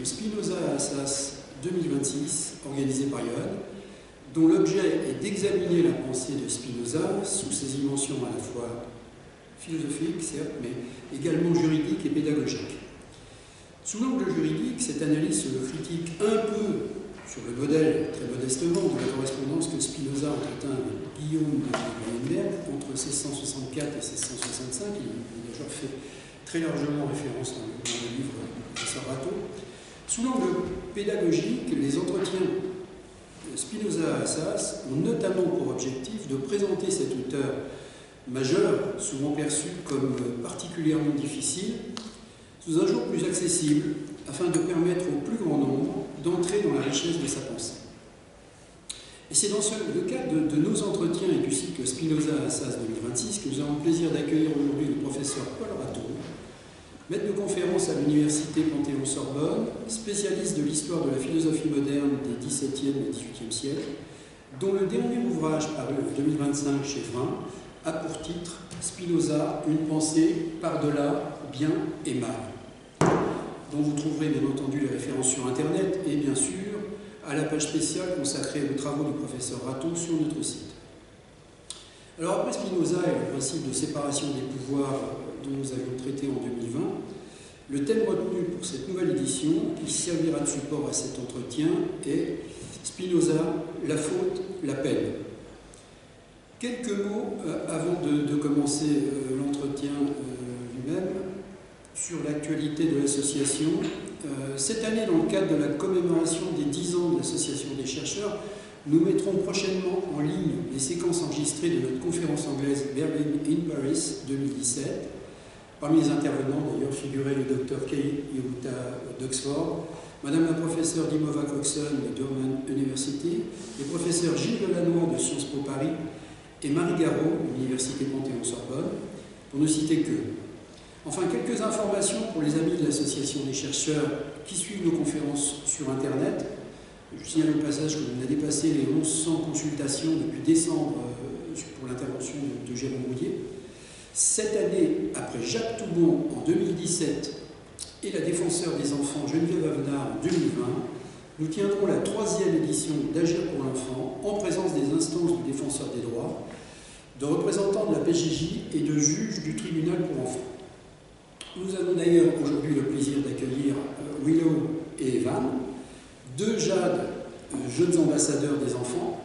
Spinoza à Assas 2026, organisé par Johan, dont l'objet est d'examiner la pensée de Spinoza sous ses dimensions à la fois philosophiques, certes, mais également juridiques et pédagogiques. Sous l'angle juridique, cette analyse se critique un peu sur le modèle, très modestement, de la correspondance que Spinoza entretint avec Guillaume de Weinberg entre 1664 et 1665. Il a déjà fait très largement référence dans le livre du professeur Rateau. Sous l'angle pédagogique, les entretiens de Spinoza à Assas ont notamment pour objectif de présenter cet auteur majeur, souvent perçu comme particulièrement difficile, sous un jour plus accessible, afin de permettre au plus grand nombre d'entrer dans la richesse de sa pensée. Et c'est dans le cadre de nos entretiens et du cycle Spinoza à Assas 2026 que nous avons le plaisir d'accueillir aujourd'hui le professeur Paul Rateau, maître de conférence à l'université Panthéon-Sorbonne, spécialiste de l'histoire de la philosophie moderne des XVIIe et XVIIIe siècles, dont le dernier ouvrage paru en 2025 chez Vrin a pour titre « Spinoza, une pensée par-delà bien et mal », dont vous trouverez bien entendu les références sur Internet et bien sûr à la page spéciale consacrée aux travaux du professeur Rateau sur notre site. Alors après Spinoza et le principe de séparation des pouvoirs dont nous avions traité en 2020, le thème retenu pour cette nouvelle édition, qui servira de support à cet entretien, est Spinoza, la faute, la peine. Quelques mots avant de commencer l'entretien lui-même sur l'actualité de l'association. Cette année, dans le cadre de la commémoration des 10 ans de l'association des chercheurs, nous mettrons prochainement en ligne les séquences enregistrées de notre conférence anglaise Berlin in Paris 2017. Parmi les intervenants, d'ailleurs, figurait le Dr Kei Yuta d'Oxford, Madame la professeure Dimova Coxon de Durham University, les professeurs Gilles Delannoy de Sciences Po Paris et Marie Garot de l'Université Panthéon-Sorbonne, pour ne citer que. Enfin, quelques informations pour les amis de l'association des chercheurs qui suivent nos conférences sur Internet. Je signale au passage qu'on a dépassé les 1100 consultations depuis décembre pour l'intervention de Jérôme Rouillet. Cette année, après Jacques Toubon en 2017 et la défenseure des enfants Geneviève Avenard en 2020, nous tiendrons la 3e édition d'Agir pour l'enfant en présence des instances du défenseur des droits, de représentants de la PJJ et de juges du tribunal pour enfants. Nous avons d'ailleurs aujourd'hui le plaisir d'accueillir Willow et Evan, 2 jades jeunes ambassadeurs des enfants.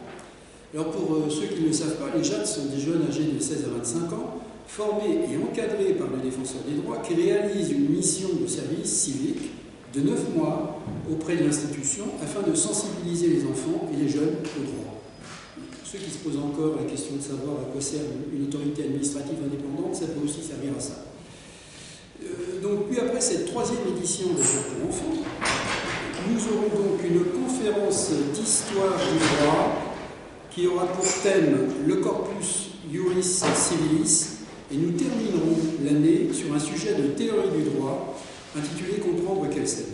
Alors pour ceux qui ne le savent pas, les jades sont des jeunes âgés de 16 à 25 ans, formés et encadrés par le défenseur des droits, qui réalisent une mission de service civique de 9 mois auprès de l'institution afin de sensibiliser les enfants et les jeunes aux droits. Pour ceux qui se posent encore la question de savoir à quoi sert une autorité administrative indépendante, ça peut aussi servir à ça. Donc, puis après cette 3e édition de Jeux pour enfants, nous aurons donc une conférence d'histoire du droit qui aura pour thème le corpus Juris Civilis, et nous terminerons l'année sur un sujet de théorie du droit intitulé Comprendre quelle scène.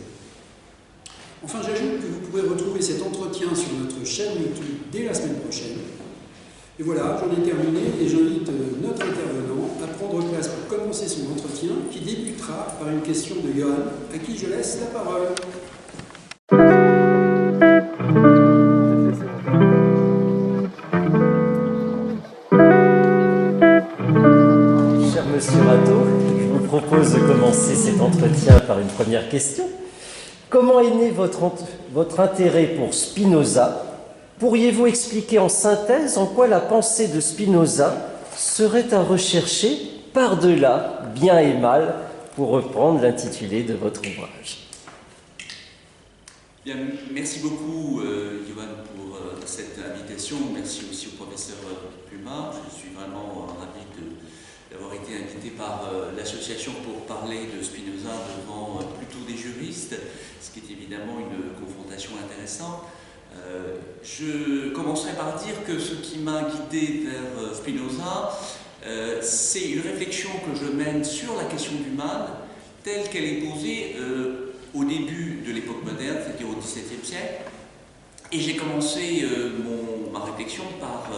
Enfin, j'ajoute que vous pourrez retrouver cet entretien sur notre chaîne YouTube dès la semaine prochaine. Et voilà, j'en ai terminé et j'invite notre intervenant à prendre place pour commencer son entretien qui débutera par une question de Johan, à qui je laisse la parole. Cher Monsieur Rateau, je vous propose de commencer cet entretien par une première question. Comment est né votre intérêt pour Spinoza ? Pourriez-vous expliquer en synthèse en quoi la pensée de Spinoza serait à rechercher par-delà bien et mal, pour reprendre l'intitulé de votre ouvrage? Bien, merci beaucoup, Johan, pour cette invitation. Merci aussi au professeur Puma. Je suis vraiment ravi d'avoir été invité par l'association pour parler de Spinoza devant plutôt des juristes, ce qui est évidemment une confrontation intéressante. Je commencerai par dire que ce qui m'a guidé vers Spinoza, c'est une réflexion que je mène sur la question du mal, telle qu'elle est posée au début de l'époque moderne, c'était au XVIIe siècle, et j'ai commencé ma réflexion par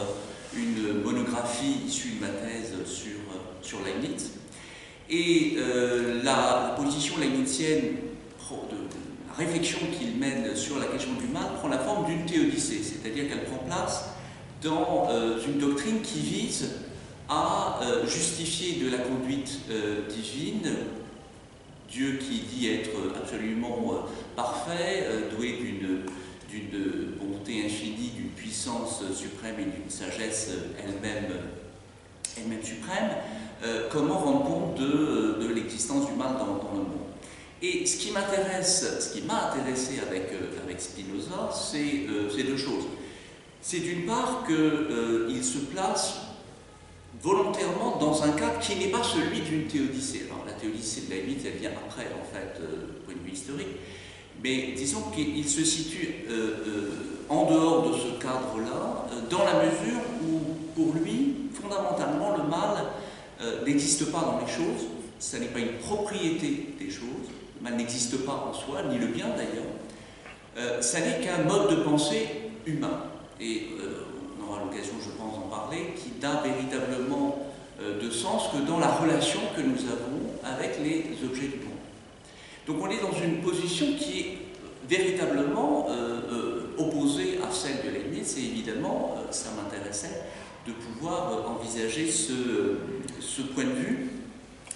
une monographie issue de ma thèse sur Leibniz. Et la position leibnizienne, la réflexion qu'il mène sur la question du mal prend la forme d'une théodicée, c'est-à-dire qu'elle prend place dans une doctrine qui vise à justifier de la conduite divine Dieu qui dit être absolument parfait, doué d'une bonté infinie, d'une puissance suprême et d'une sagesse elle-même suprême, comment rendre compte de l'existence du mal dans le monde. Et ce qui m'a intéressé avec Spinoza, c'est deux choses. C'est d'une part qu'il se place volontairement dans un cadre qui n'est pas celui d'une théodicée. Alors la théodicée de Leibniz, elle vient après, en fait, du point de vue historique, mais disons qu'il se situe en dehors de ce cadre-là, dans la mesure où, pour lui, fondamentalement, le mal n'existe pas dans les choses, ça n'est pas une propriété des choses, le mal n'existe pas en soi, ni le bien d'ailleurs, ça n'est qu'un mode de pensée humain. Et on aura l'occasion, je pense, d'en parler, qui n'a véritablement de sens que dans la relation que nous avons avec les objets du monde. Donc on est dans une position qui est véritablement opposée à celle de Leibniz, et évidemment, ça m'intéressait de pouvoir envisager ce point de vue.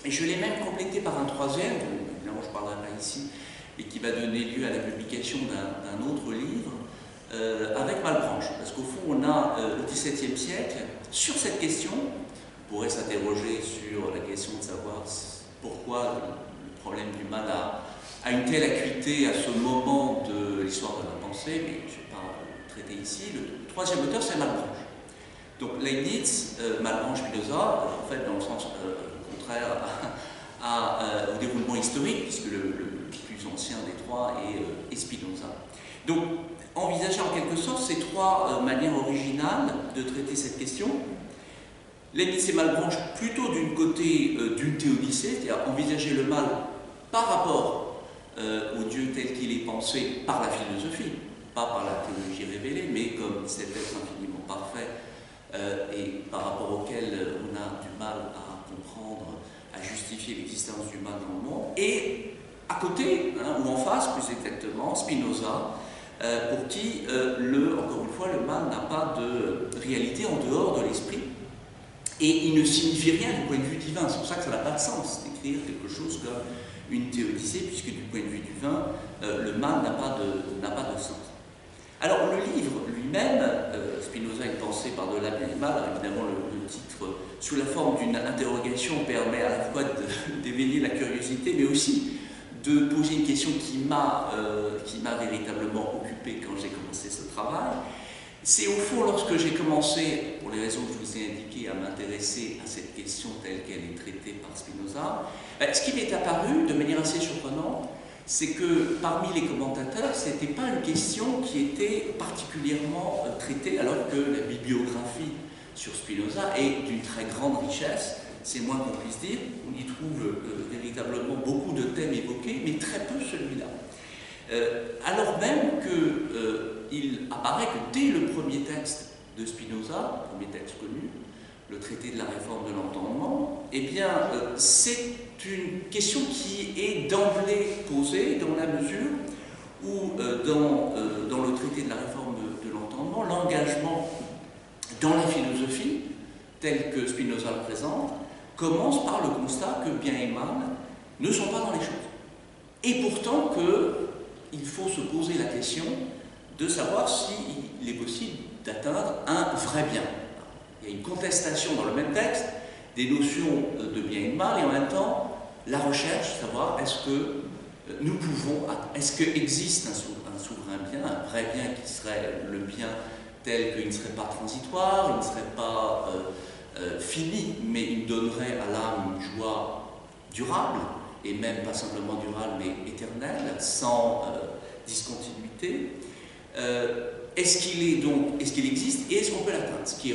Et je l'ai même complété par un troisième, dont évidemment je ne parlerai pas ici, et qui va donner lieu à la publication d'un autre livre, avec Malebranche. Parce qu'au fond, on a au XVIIe siècle, sur cette question, on pourrait s'interroger sur la question de savoir pourquoi le problème du mal a une telle acuité à ce moment de l'histoire de la pensée, mais je ne vais pas le traiter ici. Le troisième auteur, c'est Malebranche. Donc Leibniz, Malebranche, Spinoza, en fait, dans le sens contraire au déroulement historique, puisque le plus ancien des trois est Spinoza. Donc, envisager en quelque sorte ces trois manières originales de traiter cette question. Leibniz et Malebranche plutôt d'une côté d'une théodicée, c'est-à-dire envisager le mal par rapport au Dieu tel qu'il est pensé par la philosophie, pas par la théologie révélée, mais comme cet être infiniment parfait et par rapport auquel on a du mal à comprendre, à justifier l'existence du mal dans le monde. Et à côté, ou en face plus exactement, Spinoza, pour qui, encore une fois, le mal n'a pas de réalité en dehors de l'esprit, et il ne signifie rien du point de vue divin. C'est pour ça que ça n'a pas de sens d'écrire quelque chose comme une théodicée, puisque du point de vue divin, le mal n'a pas de sens. Alors le livre lui-même, Spinoza, une pensée par-delà bien et mal, évidemment le titre, sous la forme d'une interrogation, permet à la fois d'éveiller la curiosité, mais aussi de poser une question qui m'a véritablement occupé quand j'ai commencé ce travail. C'est au fond, lorsque j'ai commencé, pour les raisons que je vous ai indiquées, à m'intéresser à cette question telle qu'elle est traitée par Spinoza, ce qui m'est apparu de manière assez surprenante, c'est que parmi les commentateurs, ce n'était pas une question qui était particulièrement traitée, alors que la bibliographie sur Spinoza est d'une très grande richesse, c'est moins qu'on puisse dire. On y trouve véritablement beaucoup de thèmes évoqués, mais très peu celui-là. Alors même qu'il apparaît que dès le premier texte de Spinoza, le premier texte connu, le traité de la réforme de l'entendement, eh bien, c'est une question qui est d'emblée posée dans la mesure où, dans le traité de la réforme de l'entendement, l'engagement dans la philosophie, tel que Spinoza le présente, commence par le constat que bien et mal ne sont pas dans les choses. Et pourtant qu'il faut se poser la question de savoir s'il est possible d'atteindre un vrai bien. Il y a une contestation dans le même texte des notions de bien et de mal, et en même temps la recherche, savoir est-ce qu'il existe un souverain bien, un vrai bien qui serait le bien tel qu'il ne serait pas transitoire, il ne serait pas fini, mais il donnerait à l'âme une joie durable, et même pas simplement durable, mais éternelle, sans discontinuité. Est-ce qu'il existe et est-ce qu'on peut l'atteindre? Ce qui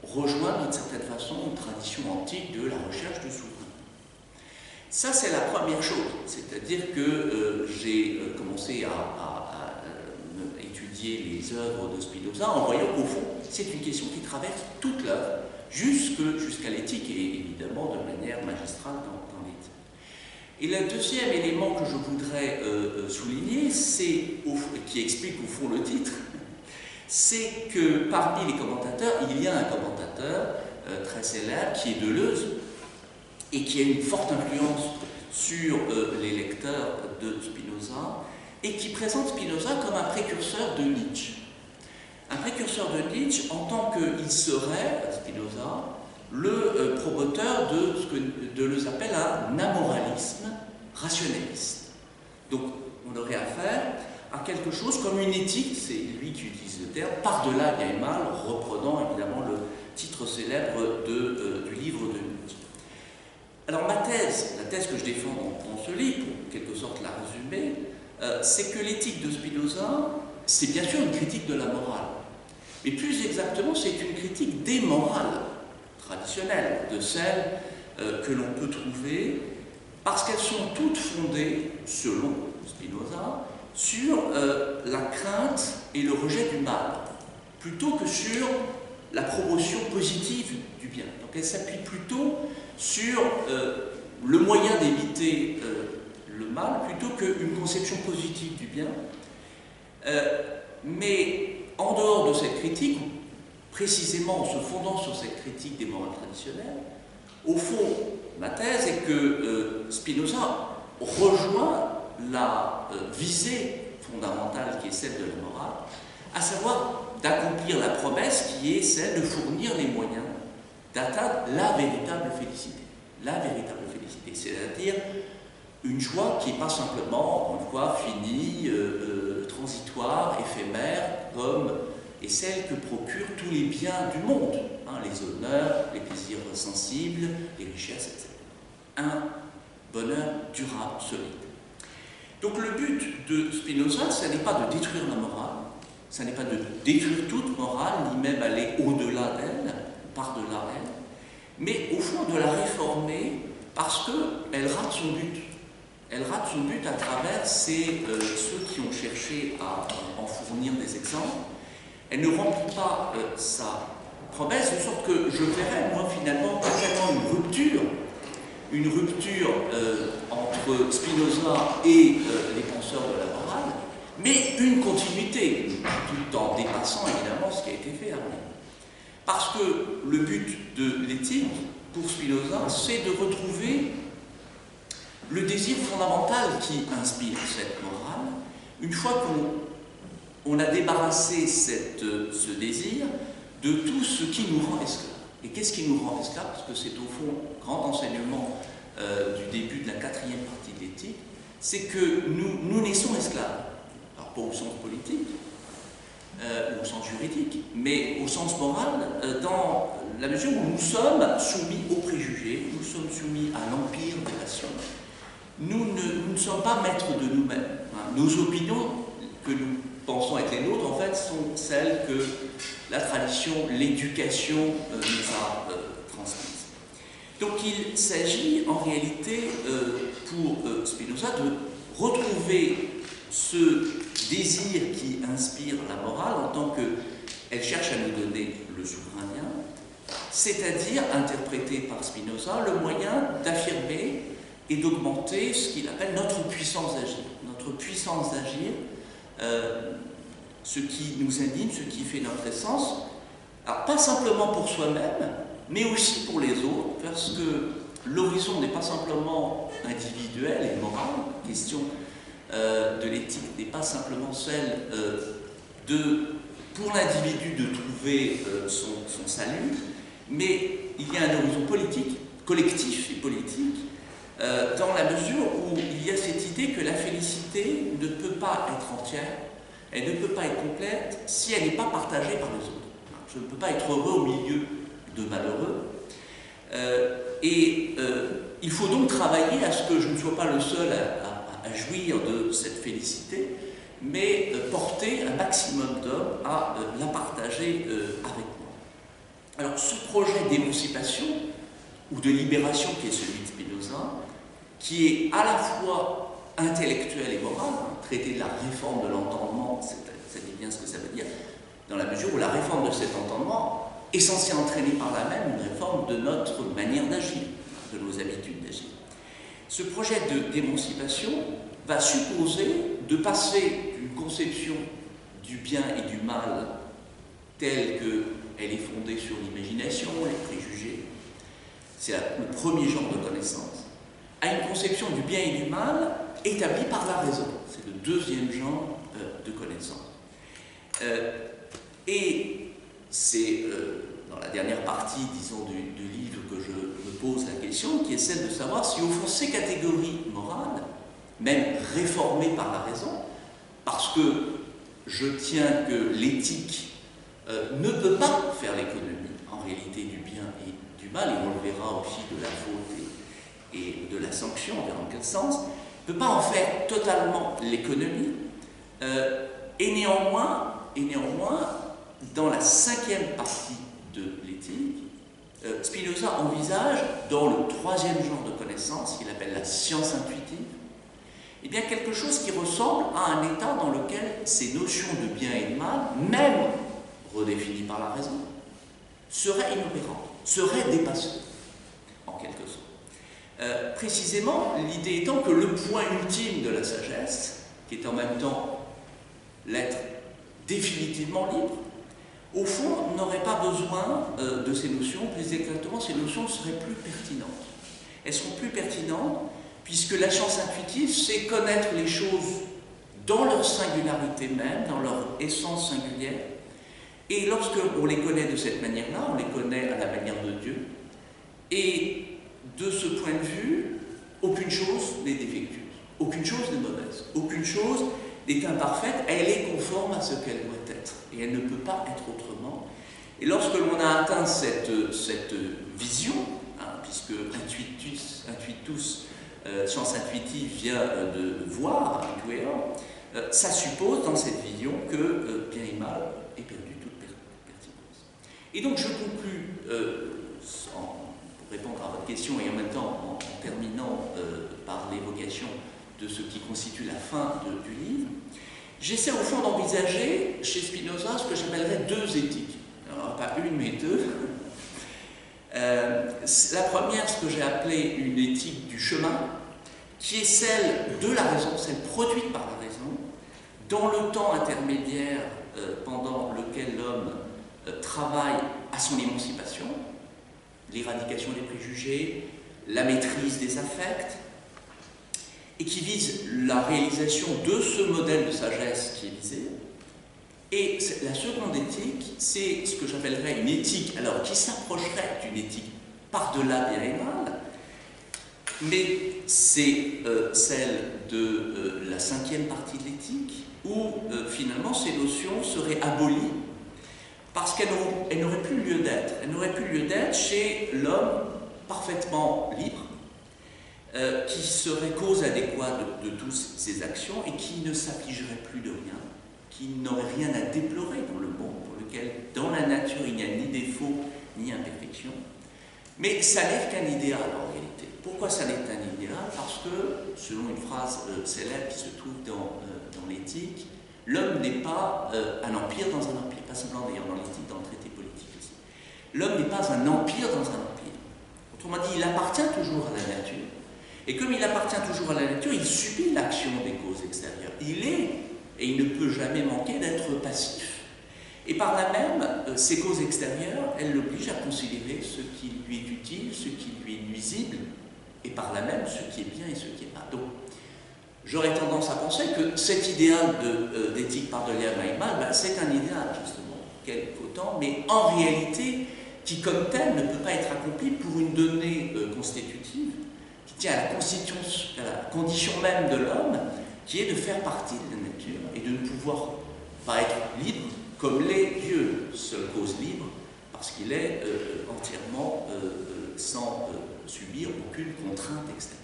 rejoint d'une certaine façon une tradition antique de la recherche du souverain. Ça, c'est la première chose, c'est-à-dire que j'ai commencé à étudier les œuvres de Spinoza en voyant qu'au fond, c'est une question qui traverse toute l'œuvre, jusqu'à l'éthique et évidemment de manière magistrale dans l'éthique. Et le deuxième élément que je voudrais souligner, qui explique au fond le titre, c'est que parmi les commentateurs, il y a un commentateur très célèbre qui est Deleuze et qui a une forte influence sur les lecteurs de Spinoza et qui présente Spinoza comme un précurseur de Nietzsche. Un précurseur de Nietzsche en tant qu'il serait, Spinoza, le promoteur de ce que Deleuze appelle un amoralisme rationaliste. Donc on aurait affaire à quelque chose comme une éthique, c'est lui qui utilise le terme, par-delà bien et mal, reprenant évidemment le titre célèbre du livre de Nietzsche. Alors ma thèse, la thèse que je défends dans ce livre, pour en quelque sorte la résumer, c'est que l'éthique de Spinoza, c'est bien sûr une critique de la morale, mais plus exactement c'est une critique des morales traditionnelles, de celles que l'on peut trouver, parce qu'elles sont toutes fondées, selon Spinoza, sur la crainte et le rejet du mal, plutôt que sur la promotion positive du bien. Donc elles s'appuient plutôt sur le moyen d'éviter le mal, plutôt qu'une conception positive du bien. Mais en dehors de cette critique, précisément en se fondant sur cette critique des morales traditionnelles, au fond, ma thèse est que Spinoza rejoint la visée fondamentale qui est celle de la morale, à savoir d'accomplir la promesse qui est celle de fournir les moyens d'atteindre la véritable félicité. La véritable félicité, c'est-à-dire une joie qui n'est pas simplement une fois finie, transitoire, éphémère, comme est celle que procurent tous les biens du monde, hein, les honneurs, les plaisirs sensibles, les richesses, etc. Un bonheur durable, solide. Donc le but de Spinoza, ce n'est pas de détruire la morale, ce n'est pas de détruire toute morale, ni même aller au-delà d'elle, par-delà elle, mais au fond de la réformer parce qu'elle rate son but. Elle rate son but à travers ceux qui ont cherché à en fournir des exemples. Elle ne remplit pas sa promesse, de sorte que je verrais, moi, finalement, pas tellement une rupture entre Spinoza et les penseurs de la morale, mais une continuité, tout en dépassant évidemment ce qui a été fait avant. Parce que le but de l'éthique, pour Spinoza, c'est de retrouver le désir fondamental qui inspire cette morale. Une fois qu'on a débarrassé ce désir de tout ce qui nous rend esclaves. Et qu'est-ce qui nous rend esclaves? Parce que c'est au fond le grand enseignement du début de la 4e partie de l'éthique, c'est que nous naissons esclaves. Alors pas au sens politique, ou au sens juridique, mais au sens moral, dans la mesure où nous sommes soumis aux préjugés, nous sommes soumis à l'empire des passions. Nous ne sommes pas maîtres de nous-mêmes. Hein. Nos opinions que nous pensons être les nôtres, en fait, sont celles que la tradition, l'éducation nous a transmises. Donc il s'agit en réalité, pour Spinoza, de retrouver ce désir qui inspire la morale en tant qu'elle cherche à nous donner le souverain bien, c'est-à-dire, interprété par Spinoza, le moyen d'affirmer et d'augmenter ce qu'il appelle notre puissance d'agir. Notre puissance d'agir, ce qui nous anime, ce qui fait notre essence, alors pas simplement pour soi-même, mais aussi pour les autres, parce que l'horizon n'est pas simplement individuel et moral, la question de l'éthique n'est pas simplement celle pour l'individu de trouver son salut, mais il y a un horizon politique, collectif et politique, dans la mesure où il y a cette idée que la félicité ne peut pas être entière, elle ne peut pas être complète si elle n'est pas partagée par les autres. Je ne peux pas être heureux au milieu de malheureux. Il faut donc travailler à ce que je ne sois pas le seul à jouir de cette félicité, mais porter un maximum d'hommes à la partager avec moi. Alors ce projet d'émancipation ou de libération qui est celui de Spinoza, qui est à la fois intellectuel et moral, traiter de la réforme de l'entendement, c'est bien ce que ça veut dire, dans la mesure où la réforme de cet entendement est censée entraîner par là même une réforme de notre manière d'agir, de nos habitudes d'agir. Ce projet d'émancipation va supposer de passer d'une conception du bien et du mal telle qu'elle est fondée sur l'imagination, les préjugés, c'est le premier genre de connaissance, à une conception du bien et du mal établie par la raison. C'est le deuxième genre de connaissance. Et c'est dans la dernière partie, disons, du livre que je me pose la question, qui est celle de savoir si, au fond, ces catégories morales, même réformées par la raison, parce que je tiens que l'éthique ne peut pas faire l'économie, en réalité, du bien et du mal, et on le verra aussi de la faute et de la sanction, on verra dans quel sens, ne peut pas en faire totalement l'économie, et néanmoins, dans la cinquième partie de l'éthique, Spinoza envisage, dans le troisième genre de connaissance, qu'il appelle la science intuitive, eh bien quelque chose qui ressemble à un état dans lequel ces notions de bien et de mal, même redéfinies par la raison, seraient inopérantes, seraient dépassées, en quelque sorte. Précisément, l'idée étant que le point ultime de la sagesse, qui est en même temps l'être définitivement libre, au fond, n'aurait pas besoin de ces notions, plus exactement, ces notions seraient plus pertinentes. Elles seront plus pertinentes puisque la science intuitive, c'est connaître les choses dans leur singularité même, dans leur essence singulière, et lorsque on les connaît de cette manière-là, on les connaît à la manière de Dieu, et de ce point de vue, aucune chose n'est défectueuse, aucune chose n'est mauvaise, aucune chose n'est imparfaite, elle est conforme à ce qu'elle doit être, et elle ne peut pas être autrement. Et lorsque l'on a atteint cette vision, puisque intuitus, science intuitive vient de voir, intuere, ça suppose dans cette vision que bien et mal est perdu toute pertinence. Et donc je conclus, pour répondre à votre question et en même temps en terminant par l'évocation de ce qui constitue la fin du livre, j'essaie au fond d'envisager chez Spinoza ce que j'appellerais deux éthiques. Alors, pas une, mais deux. La première, ce que j'ai appelé une éthique du chemin, qui est celle de la raison, celle produite par la raison, dans le temps intermédiaire pendant lequel l'homme travaille à son émancipation, l'éradication des préjugés, la maîtrise des affects, et qui vise la réalisation de ce modèle de sagesse qui est visé. Et la seconde éthique, c'est ce que j'appellerais une éthique, alors qui s'approcherait d'une éthique par-delà bien et mal, mais c'est celle de la cinquième partie de l'éthique, où finalement ces notions seraient abolies, parce qu'elles n'auraient plus lieu d'être. Elles n'auraient plus lieu d'être chez l'homme parfaitement libre, qui serait cause adéquate de toutes ses actions et qui ne s'affligerait plus de rien, qui n'aurait rien à déplorer dans le monde, pour lequel, dans la nature, il n'y a ni défaut ni imperfection. Mais ça n'est qu'un idéal en réalité. Pourquoi ça n'est un idéal? Parce que, selon une phrase célèbre qui se trouve dans l'éthique, l'homme n'est pas un empire dans un empire, pas seulement d'ailleurs dans l'éthique, dans le traité politique aussi. L'homme n'est pas un empire dans un empire. Autrement dit, il appartient toujours à la nature. Et comme il appartient toujours à la nature, il subit l'action des causes extérieures. Il est, et il ne peut jamais manquer d'être passif. Et par là même, ces causes extérieures, elles l'obligent à considérer ce qui lui est utile, ce qui lui est nuisible, et par là même ce qui est bien et ce qui est mal. Donc, j'aurais tendance à penser que cet idéal d'éthique par-delà bien et mal, c'est un idéal, justement, quelque autant, mais en réalité, qui comme tel ne peut pas être accompli pour une donnée constitutive, qui tient à la condition même de l'homme, qui est de faire partie de la nature et de ne pouvoir pas être libre comme l'est Dieu, seule cause libre, parce qu'il est entièrement sans subir aucune contrainte extérieure.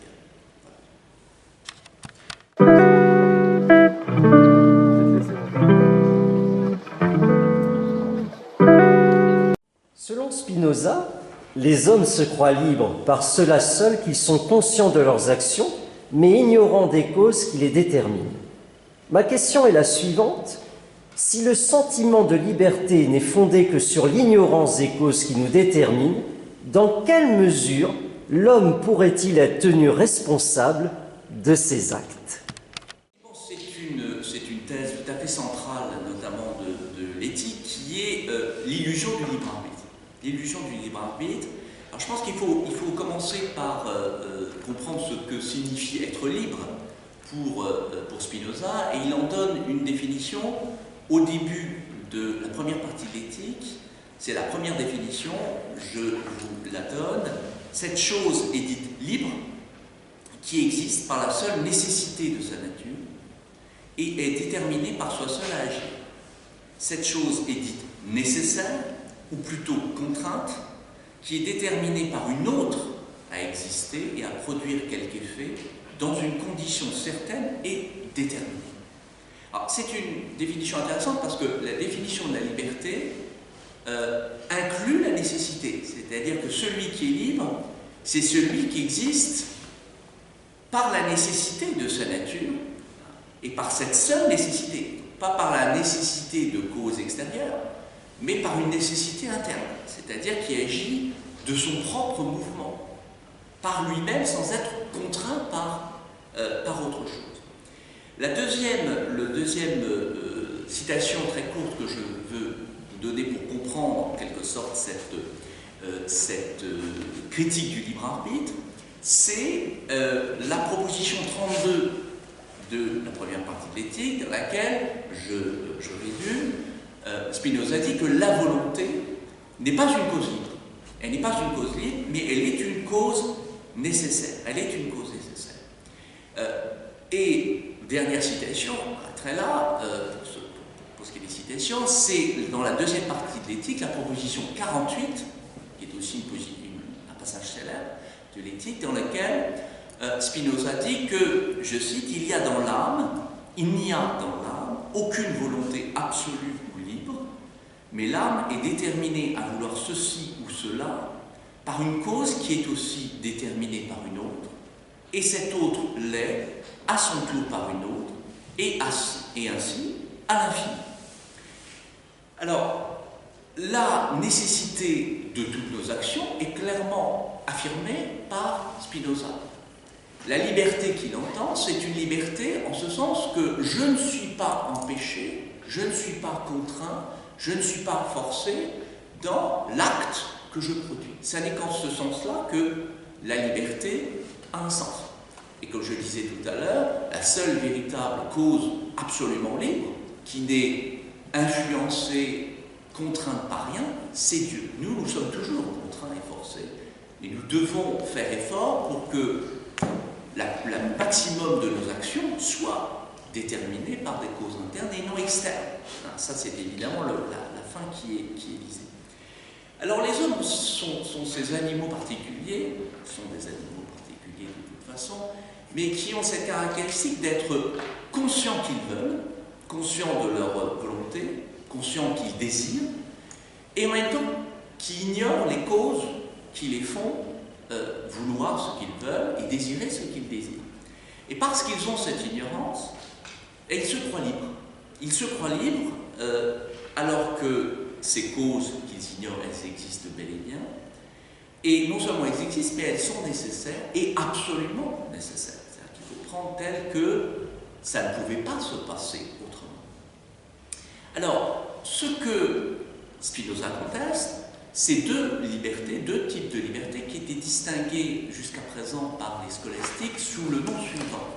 Selon Spinoza, les hommes se croient libres par cela seul qu'ils sont conscients de leurs actions, mais ignorant des causes qui les déterminent. Ma question est la suivante. Si le sentiment de liberté n'est fondé que sur l'ignorance des causes qui nous déterminent, dans quelle mesure l'homme pourrait-il être tenu responsable de ses actes? C'est une thèse tout à fait centrale, notamment de l'éthique, qui est l'illusion du libre arbitre. L'illusion du libre arbitre. Alors je pense qu'il faut commencer par comprendre ce que signifie être libre pour Spinoza, et il en donne une définition au début de la première partie de l'éthique. C'est la première définition, je vous la donne. Cette chose est dite libre, qui existe par la seule nécessité de sa nature et est déterminée par soi seul à agir. Cette chose est dite nécessaire, ou plutôt contrainte, qui est déterminée par une autre à exister et à produire quelque effet dans une condition certaine et déterminée. Alors, c'est une définition intéressante parce que la définition de la liberté inclut la nécessité, c'est-à-dire que celui qui est libre, c'est celui qui existe par la nécessité de sa nature et par cette seule nécessité, pas par la nécessité de causes extérieures, mais par une nécessité interne, c'est-à-dire qui agit de son propre mouvement, par lui-même sans être contraint par autre chose. La deuxième citation très courte que je veux vous donner pour comprendre en quelque sorte cette critique du libre arbitre, c'est la proposition 32 de la première partie de l'éthique, dans laquelle, je résume, Spinoza dit que la volonté n'est pas une cause libre. Elle n'est pas une cause libre, mais elle est une cause nécessaire. Elle est une cause nécessaire. Et dernière citation, très là, pour ce qui est des citations, c'est dans la deuxième partie de l'éthique, la proposition 48, qui est aussi un passage célèbre de l'éthique, dans lequel Spinoza dit que, je cite, il n'y a dans l'âme aucune volonté absolue ou libre, mais l'âme est déterminée à vouloir ceci ou cela par une cause qui est aussi déterminée par une autre, et cette autre l'est à son tour par une autre, et ainsi à l'infini. Alors, la nécessité de toutes nos actions est clairement affirmée par Spinoza. La liberté qu'il entend, c'est une liberté en ce sens que je ne suis pas empêché, je ne suis pas contraint, je ne suis pas forcé dans l'acte que je produis. Ce n'est qu'en ce sens-là que la liberté a un sens. Et comme je disais tout à l'heure, la seule véritable cause absolument libre, qui n'est influencée, contrainte par rien, c'est Dieu. Nous sommes toujours contraints et forcés, et nous devons faire effort pour que le maximum de nos actions soit déterminé par des causes internes et non externes. Ça, c'est évidemment la fin qui est visée. Alors, les hommes sont ces animaux particuliers, sont des animaux particuliers de toute façon, mais qui ont cette caractéristique d'être conscients qu'ils veulent, conscients de leur volonté, conscients qu'ils désirent, et en même temps qui ignorent les causes qui les font vouloir ce qu'ils veulent et désirer ce qu'ils désirent. Et parce qu'ils ont cette ignorance, ils se croient libres. Ils se croient libres alors que ces causes qu'ils ignorent, elles existent bel et bien. Et non seulement elles existent, mais elles sont nécessaires et absolument nécessaires. C'est-à-dire qu'il faut prendre tel que ça ne pouvait pas se passer autrement. Alors, ce que Spinoza conteste, c'est deux types de libertés qui étaient distingués jusqu'à présent par les scolastiques sous le nom suivant.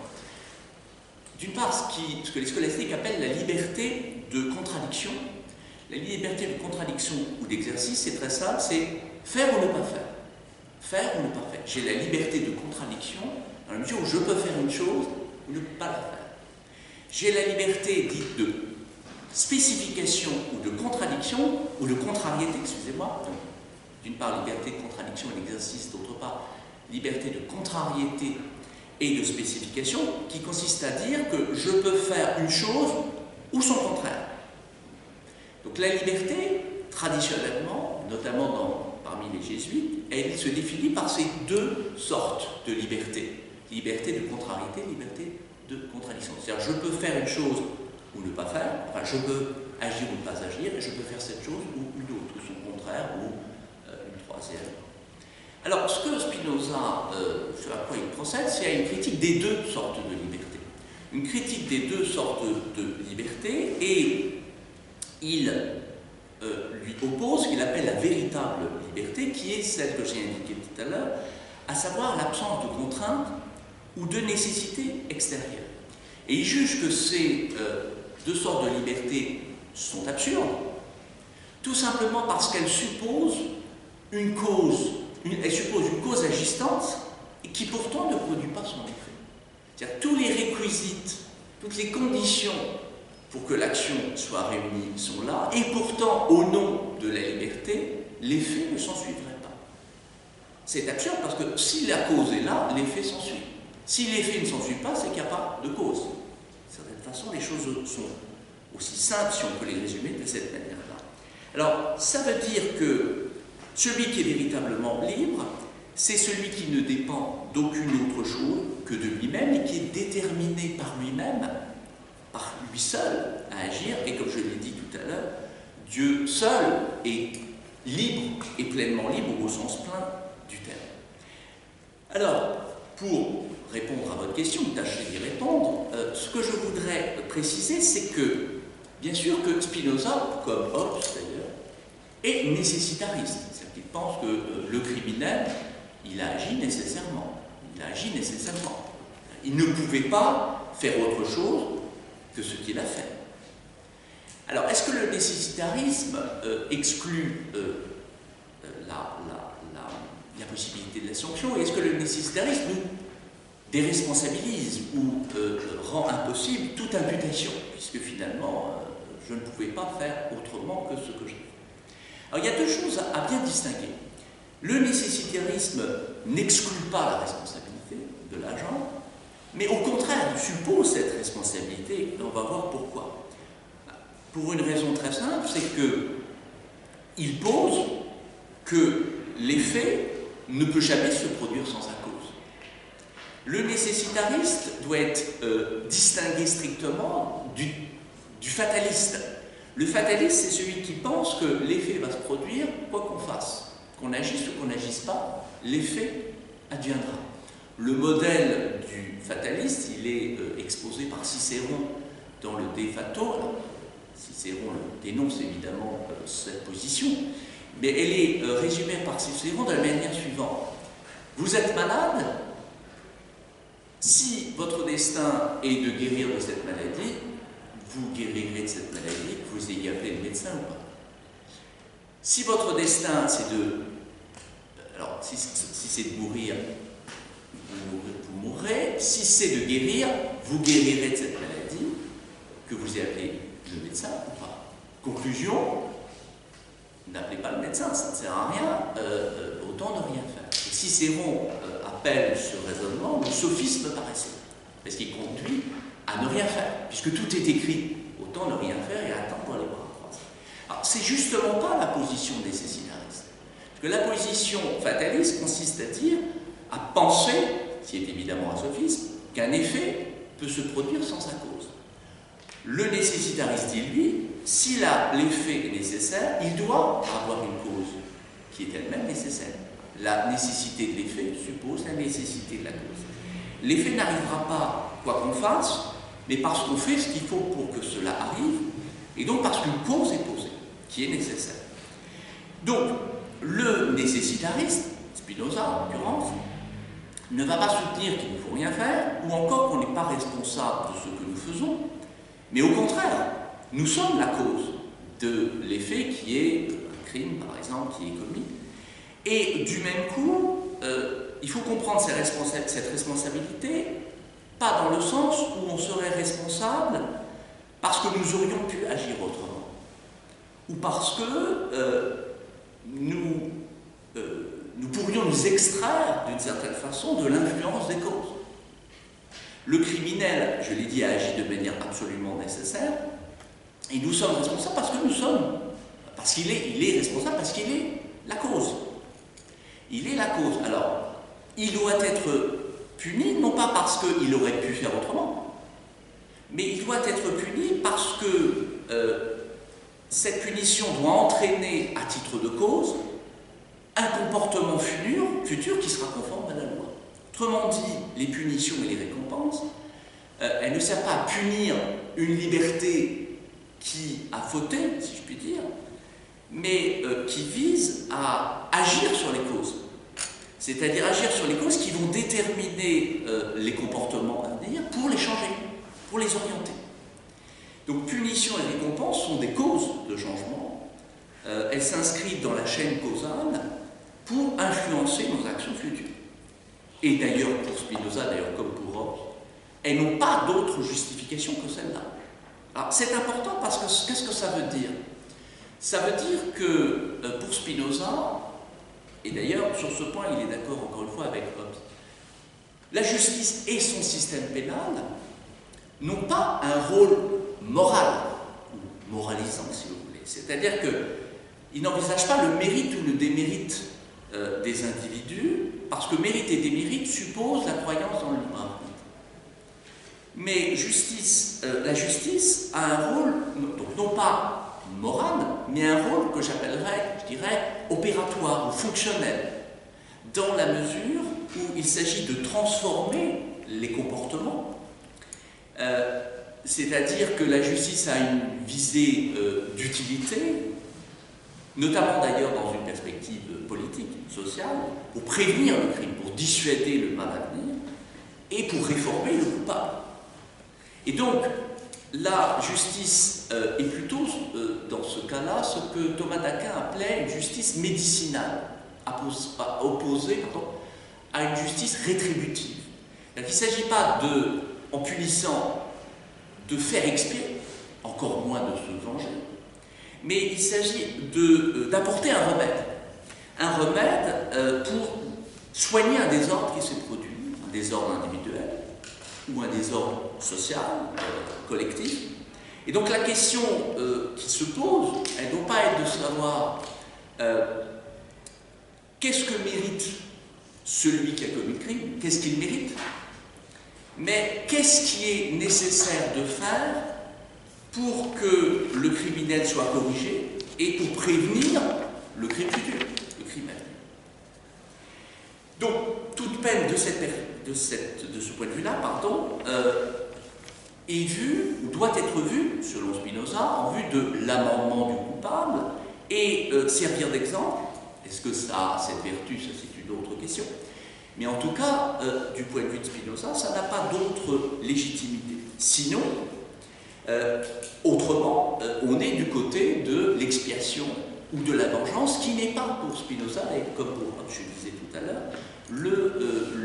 D'une part, ce que les scolastiques appellent la liberté de contradiction. La liberté de contradiction ou d'exercice, c'est très simple, c'est faire ou ne pas faire. Faire ou ne pas faire. J'ai la liberté de contradiction dans la mesure où je peux faire une chose ou ne pas la faire. J'ai la liberté dite de spécification ou de contradiction, ou de contrariété, excusez-moi. D'une part, liberté de contradiction et d'exercice, d'autre part, liberté de contrariété et de spécification, qui consiste à dire que je peux faire une chose ou son contraire. Donc la liberté, traditionnellement, notamment parmi les jésuites, elle se définit par ces deux sortes de liberté. Liberté de contrariété, liberté de contradiction. C'est-à-dire je peux faire une chose ou ne pas faire, enfin je peux agir ou ne pas agir, et je peux faire cette chose ou une autre, ou son contraire, ou une troisième. Alors, ce que Spinoza, ce à quoi il procède, c'est à une critique des deux sortes de liberté. Une critique des deux sortes de liberté, et il lui oppose ce qu'il appelle la véritable liberté, qui est celle que j'ai indiquée tout à l'heure, à savoir l'absence de contraintes ou de nécessité extérieure. Et il juge que ces deux sortes de liberté sont absurdes, tout simplement parce qu'elles supposent une cause agissante et qui pourtant ne produit pas son effet. C'est-à-dire tous les réquisites, toutes les conditions pour que l'action soit réunie sont là, et pourtant, au nom de la liberté, l'effet ne s'en suivrait pas. C'est absurde parce que si la cause est là, l'effet s'ensuit. Si l'effet ne s'ensuit pas, c'est qu'il n'y a pas de cause. De certaine façon, les choses sont aussi simples, si on peut les résumer de cette manière-là. Alors, ça veut dire que celui qui est véritablement libre, c'est celui qui ne dépend d'aucune autre chose que de lui-même et qui est déterminé par lui-même, par lui seul, à agir. Et comme je l'ai dit tout à l'heure, Dieu seul est libre et pleinement libre au sens plein du terme. Alors, pour répondre à votre question, tâchez d'y répondre, ce que je voudrais préciser, c'est que, bien sûr que Spinoza, comme Hobbes d'ailleurs, est nécessitariste. C'est-à-dire qu'il pense que le criminel, il a agi nécessairement. Il a agi nécessairement. Il ne pouvait pas faire autre chose que ce qu'il a fait. Alors, est-ce que le nécessitarisme exclut la possibilité de la sanction, et est-ce que le nécessitarisme nous déresponsabilise ou rend impossible toute imputation, puisque finalement, je ne pouvais pas faire autrement que ce que j'ai fait. Alors, il y a deux choses à bien distinguer. Le nécessitarisme n'exclut pas la responsabilité de l'agent, mais au contraire, il suppose cette responsabilité, et on va voir pourquoi. Pour une raison très simple, c'est qu'il pose que l'effet ne peut jamais se produire sans sa cause. Le nécessitariste doit être distingué strictement du fataliste. Le fataliste, c'est celui qui pense que l'effet va se produire quoi qu'on fasse. Qu'on agisse ou qu'on n'agisse pas, l'effet adviendra. Le modèle du fataliste, il est exposé par Cicéron dans le De Fato. Alors, Cicéron dénonce évidemment cette position, mais elle est résumée par Cicéron de la manière suivante. Vous êtes malade, si votre destin est de guérir de cette maladie, vous guérirez de cette maladie, que vous ayez appelé le médecin ou pas. Si votre destin, c'est de... Alors, si c'est de mourir, vous mourrez. Si c'est de guérir, vous guérirez de cette maladie, que vous ayez appelé le médecin ou pas. Conclusion, n'appelez pas le médecin, ça ne sert à rien, autant ne rien faire. Et Cicéron appelle ce raisonnement le sophisme paresseux, parce qu'il conduit à ne rien faire, puisque tout est écrit, autant ne rien faire et attendre les bras croisés. Alors, c'est justement pas la position nécessitariste, parce que la position fataliste consiste à dire, à penser, ce qui est évidemment un sophisme, qu'un effet peut se produire sans sa cause. Le nécessitariste dit, lui, si l'effet est nécessaire, il doit avoir une cause qui est elle-même nécessaire. La nécessité de l'effet suppose la nécessité de la cause. L'effet n'arrivera pas quoi qu'on fasse, mais parce qu'on fait ce qu'il faut pour que cela arrive, et donc parce qu'une cause est posée, qui est nécessaire. Donc, le nécessitariste, Spinoza en l'occurrence, ne va pas soutenir qu'il ne faut rien faire, ou encore qu'on n'est pas responsable de ce que nous faisons, mais au contraire, nous sommes la cause de l'effet qui est un crime, par exemple, qui est commis. Et du même coup, il faut comprendre cette responsabilité, pas dans le sens où on serait responsable parce que nous aurions pu agir autrement, ou parce que nous pourrions nous extraire d'une certaine façon de l'influence des causes. Le criminel, je l'ai dit, a agi de manière absolument nécessaire, et nous sommes responsables parce qu'il est responsable parce qu'il est la cause. Il est la cause. Alors, il doit être puni, non pas parce qu'il aurait pu faire autrement, mais il doit être puni parce que cette punition doit entraîner, à titre de cause, un comportement futur qui sera conforme à la loi. Autrement dit, les punitions et les récompenses, elles ne servent pas à punir une liberté qui a fauté, si je puis dire, mais qui visent à agir sur les causes. C'est-à-dire agir sur les causes qui vont déterminer les comportements à venir pour les changer, pour les orienter. Donc punition et récompense sont des causes de changement. Elles s'inscrivent dans la chaîne causale pour influencer nos actions futures. Et d'ailleurs, pour Spinoza, d'ailleurs comme pour Hobbes, elles n'ont pas d'autre justification que celle-là. Alors c'est important parce que qu'est-ce que ça veut dire? Ça veut dire que pour Spinoza, et d'ailleurs sur ce point il est d'accord encore une fois avec Hobbes, la justice et son système pénal n'ont pas un rôle moral, ou moralisant si vous voulez. C'est-à-dire qu'ils n'envisagent pas le mérite ou le démérite des individus, parce que mérite et démérite supposent la croyance dans le libre arbitre. Mais la justice a un rôle, donc non pas moral, mais un rôle que j'appellerais, je dirais, opératoire ou fonctionnel, dans la mesure où il s'agit de transformer les comportements. C'est-à-dire que la justice a une visée d'utilité, notamment d'ailleurs dans une perspective politique, sociale, pour prévenir le crime, pour dissuader le mal à venir, et pour réformer le coupable. Et donc, la justice est plutôt, dans ce cas-là, ce que Thomas d'Aquin appelait une justice médicinale, opposée à une justice rétributive. Il ne s'agit pas en punissant, de faire expier, encore moins de se venger, mais il s'agit d'apporter un remède. Un remède pour soigner un désordre qui s'est produit, un désordre individuel ou un désordre social, collectif. Et donc la question qui se pose, elle ne doit pas être de savoir qu'est-ce que mérite celui qui a commis le crime, qu'est-ce qu'il mérite, mais qu'est-ce qui est nécessaire de faire pour que le criminel soit corrigé et pour prévenir le crime futur, le crime à venir. Donc, toute peine de ce point de vue-là, est vue, ou doit être vue, selon Spinoza, en vue de l'amendement du coupable et servir d'exemple. Est-ce que ça a cette vertu? Ça, c'est une autre question. Mais en tout cas, du point de vue de Spinoza, ça n'a pas d'autre légitimité. Sinon, autrement, on est du côté de l'expiation ou de la vengeance, qui n'est pas pour Spinoza, et comme pour Hobbes, je le disais tout à l'heure,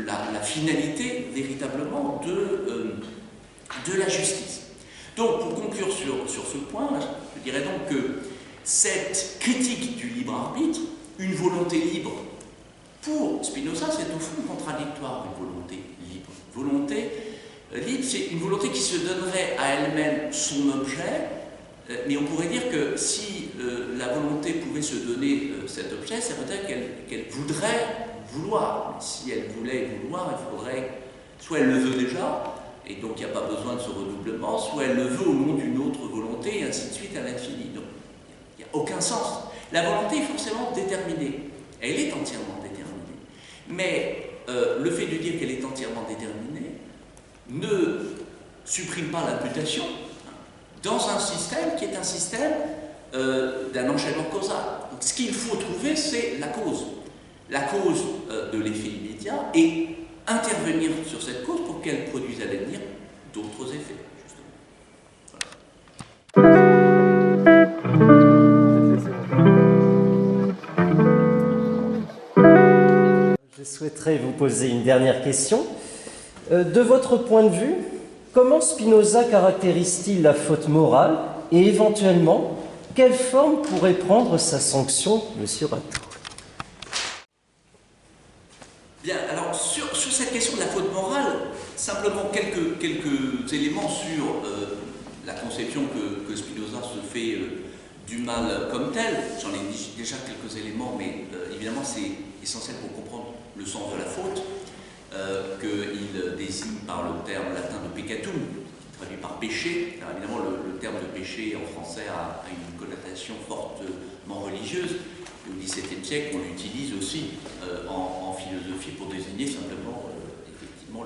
la finalité véritablement de la justice. Donc, pour conclure sur ce point, je dirais donc que cette critique du libre arbitre, une volonté libre, pour Spinoza, c'est au fond contradictoire, une volonté libre. Volonté libre, c'est une volonté qui se donnerait à elle-même son objet, mais on pourrait dire que si la volonté pouvait se donner cet objet, ça veut dire qu'elle voudrait vouloir. Si elle voulait vouloir, il faudrait, soit elle le veut déjà, et donc il n'y a pas besoin de ce redoublement, soit elle le veut au nom d'une autre volonté, et ainsi de suite à l'infini. Donc il n'y a aucun sens. La volonté est forcément déterminée. Elle est entièrement déterminée. Mais le fait de dire qu'elle est entièrement déterminée ne supprime pas l'imputation dans un système qui est un système d'un enchaînement causal. Donc, ce qu'il faut trouver, c'est la cause. La cause de l'effet immédiat et intervenir sur cette cause pour qu'elle produise à l'avenir d'autres effets. Je souhaiterais vous poser une dernière question. De votre point de vue, comment Spinoza caractérise-t-il la faute morale et éventuellement, quelle forme pourrait prendre sa sanction, Monsieur Rateau? Bien, alors sur cette question de la faute morale, simplement quelques éléments sur la conception que Spinoza se fait du mal comme tel. J'en ai dit déjà quelques éléments, mais évidemment c'est essentiel pour comprendre le sens de la faute, qu'il désigne par le terme latin de peccatum, traduit par péché. Alors évidemment le terme de péché en français a une connotation fortement religieuse, et XVIIe siècle, on l'utilise aussi en philosophie pour désigner simplement effectivement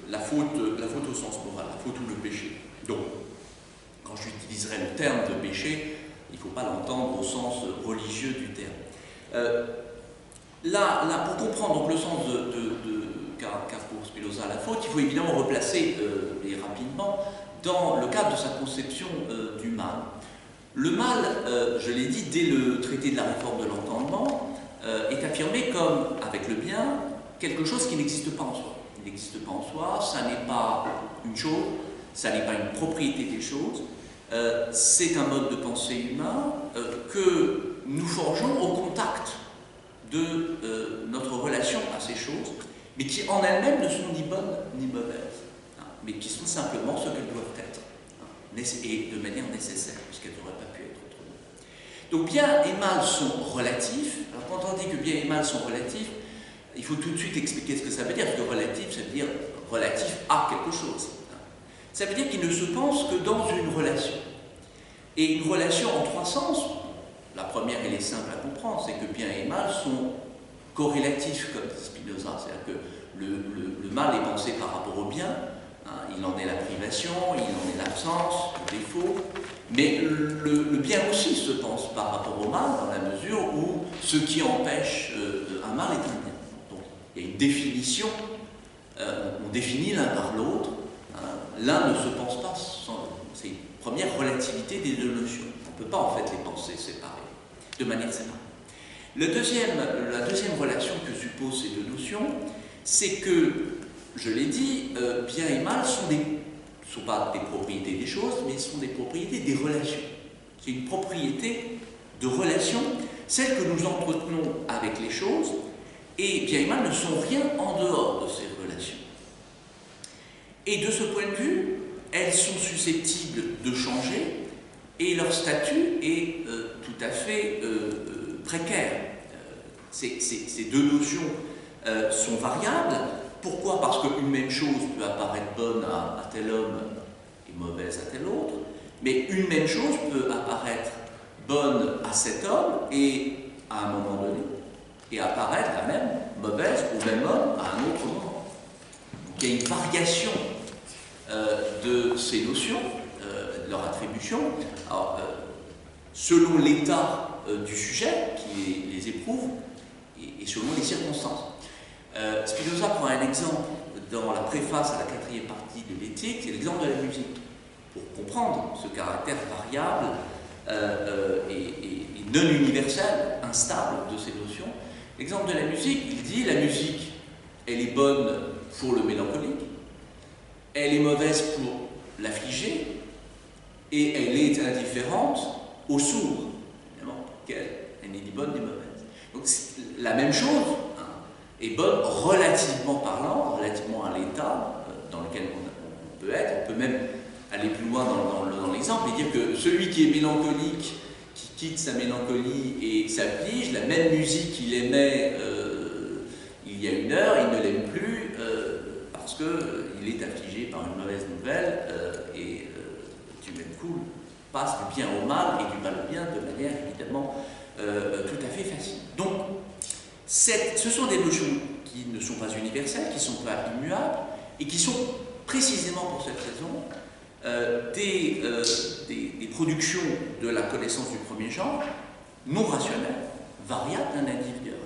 la faute au sens moral, la faute ou le péché. Donc, quand j'utiliserai le terme de péché, il ne faut pas l'entendre au sens religieux du terme. Là, pour comprendre donc, le sens qu'a pour Spinoza la faute, il faut évidemment replacer, et rapidement, dans le cadre de sa conception du mal. Le mal, je l'ai dit, dès le traité de la réforme de l'entendement, est affirmé comme, avec le bien, quelque chose qui n'existe pas en soi. Il n'existe pas en soi, ça n'est pas une chose, ça n'est pas une propriété des choses, c'est un mode de pensée humain que nous forgeons au contact de notre relation à ces choses, mais qui en elles-mêmes ne sont ni bonnes ni mauvaises, hein, mais qui sont simplement ce qu'elles doivent être, hein, et de manière nécessaire, puisqu'elles n'auraient pas pu être autrement. Donc bien et mal sont relatifs. Alors quand on dit que bien et mal sont relatifs, il faut tout de suite expliquer ce que ça veut dire, parce que relatif, ça veut dire relatif à quelque chose. Ça veut dire qu'il ne se pense que dans une relation. Et une relation en trois sens, la première, elle est simple à comprendre, c'est que bien et mal sont corrélatifs, comme dit Spinoza. C'est-à-dire que le mal est pensé par rapport au bien, hein, il en est la privation, il en est l'absence, le défaut, mais le bien aussi se pense par rapport au mal, dans la mesure où ce qui empêche un mal est un bien. Donc il y a une définition, on définit l'un par l'autre, hein, l'un ne se pense pas sans l'autre. C'est une première relativité des deux notions. On ne peut pas en fait les penser séparées, de manière séparée. La deuxième relation que supposent ces deux notions, c'est que, je l'ai dit, bien et mal ne sont pas des propriétés des choses, mais sont des propriétés des relations. C'est une propriété de relation, celle que nous entretenons avec les choses, et bien et mal ne sont rien en dehors de ces relations. Et de ce point de vue, elles sont susceptibles de changer, et leur statut est tout à fait précaire. Ces deux notions sont variables. Pourquoi? Parce qu'une même chose peut apparaître bonne à tel homme et mauvaise à tel autre, mais une même chose peut apparaître bonne à cet homme et à un moment donné, et apparaître la même mauvaise au même homme à un autre moment. Donc il y a une variation de ces notions, de leur attribution. Alors, selon l'état du sujet qui les éprouve et selon les circonstances. Spinoza prend un exemple dans la préface à la 4e partie de l'Éthique, c'est l'exemple de la musique. Pour comprendre ce caractère variable et non universel, instable de ces notions, l'exemple de la musique, il dit la musique, elle est bonne pour le mélancolique, elle est mauvaise pour l'affligé, et elle est indifférente au sourd. Elle n'est ni bonne ni mauvaise. Donc la même chose est bonne relativement parlant, relativement à l'état dans lequel on peut être. On peut même aller plus loin dans l'exemple et dire que celui qui est mélancolique, qui quitte sa mélancolie et s'afflige, la même musique qu'il aimait il y a une heure, il ne l'aime plus parce qu'il est affligé par une mauvaise nouvelle et du même coup passe du bien au mal et du mal au bien de manière évidemment tout à fait facile. Donc, ce sont des notions qui ne sont pas universelles, qui ne sont pas immuables et qui sont précisément pour cette raison des productions de la connaissance du premier genre non rationnelles, variables d'un individu à l'autre.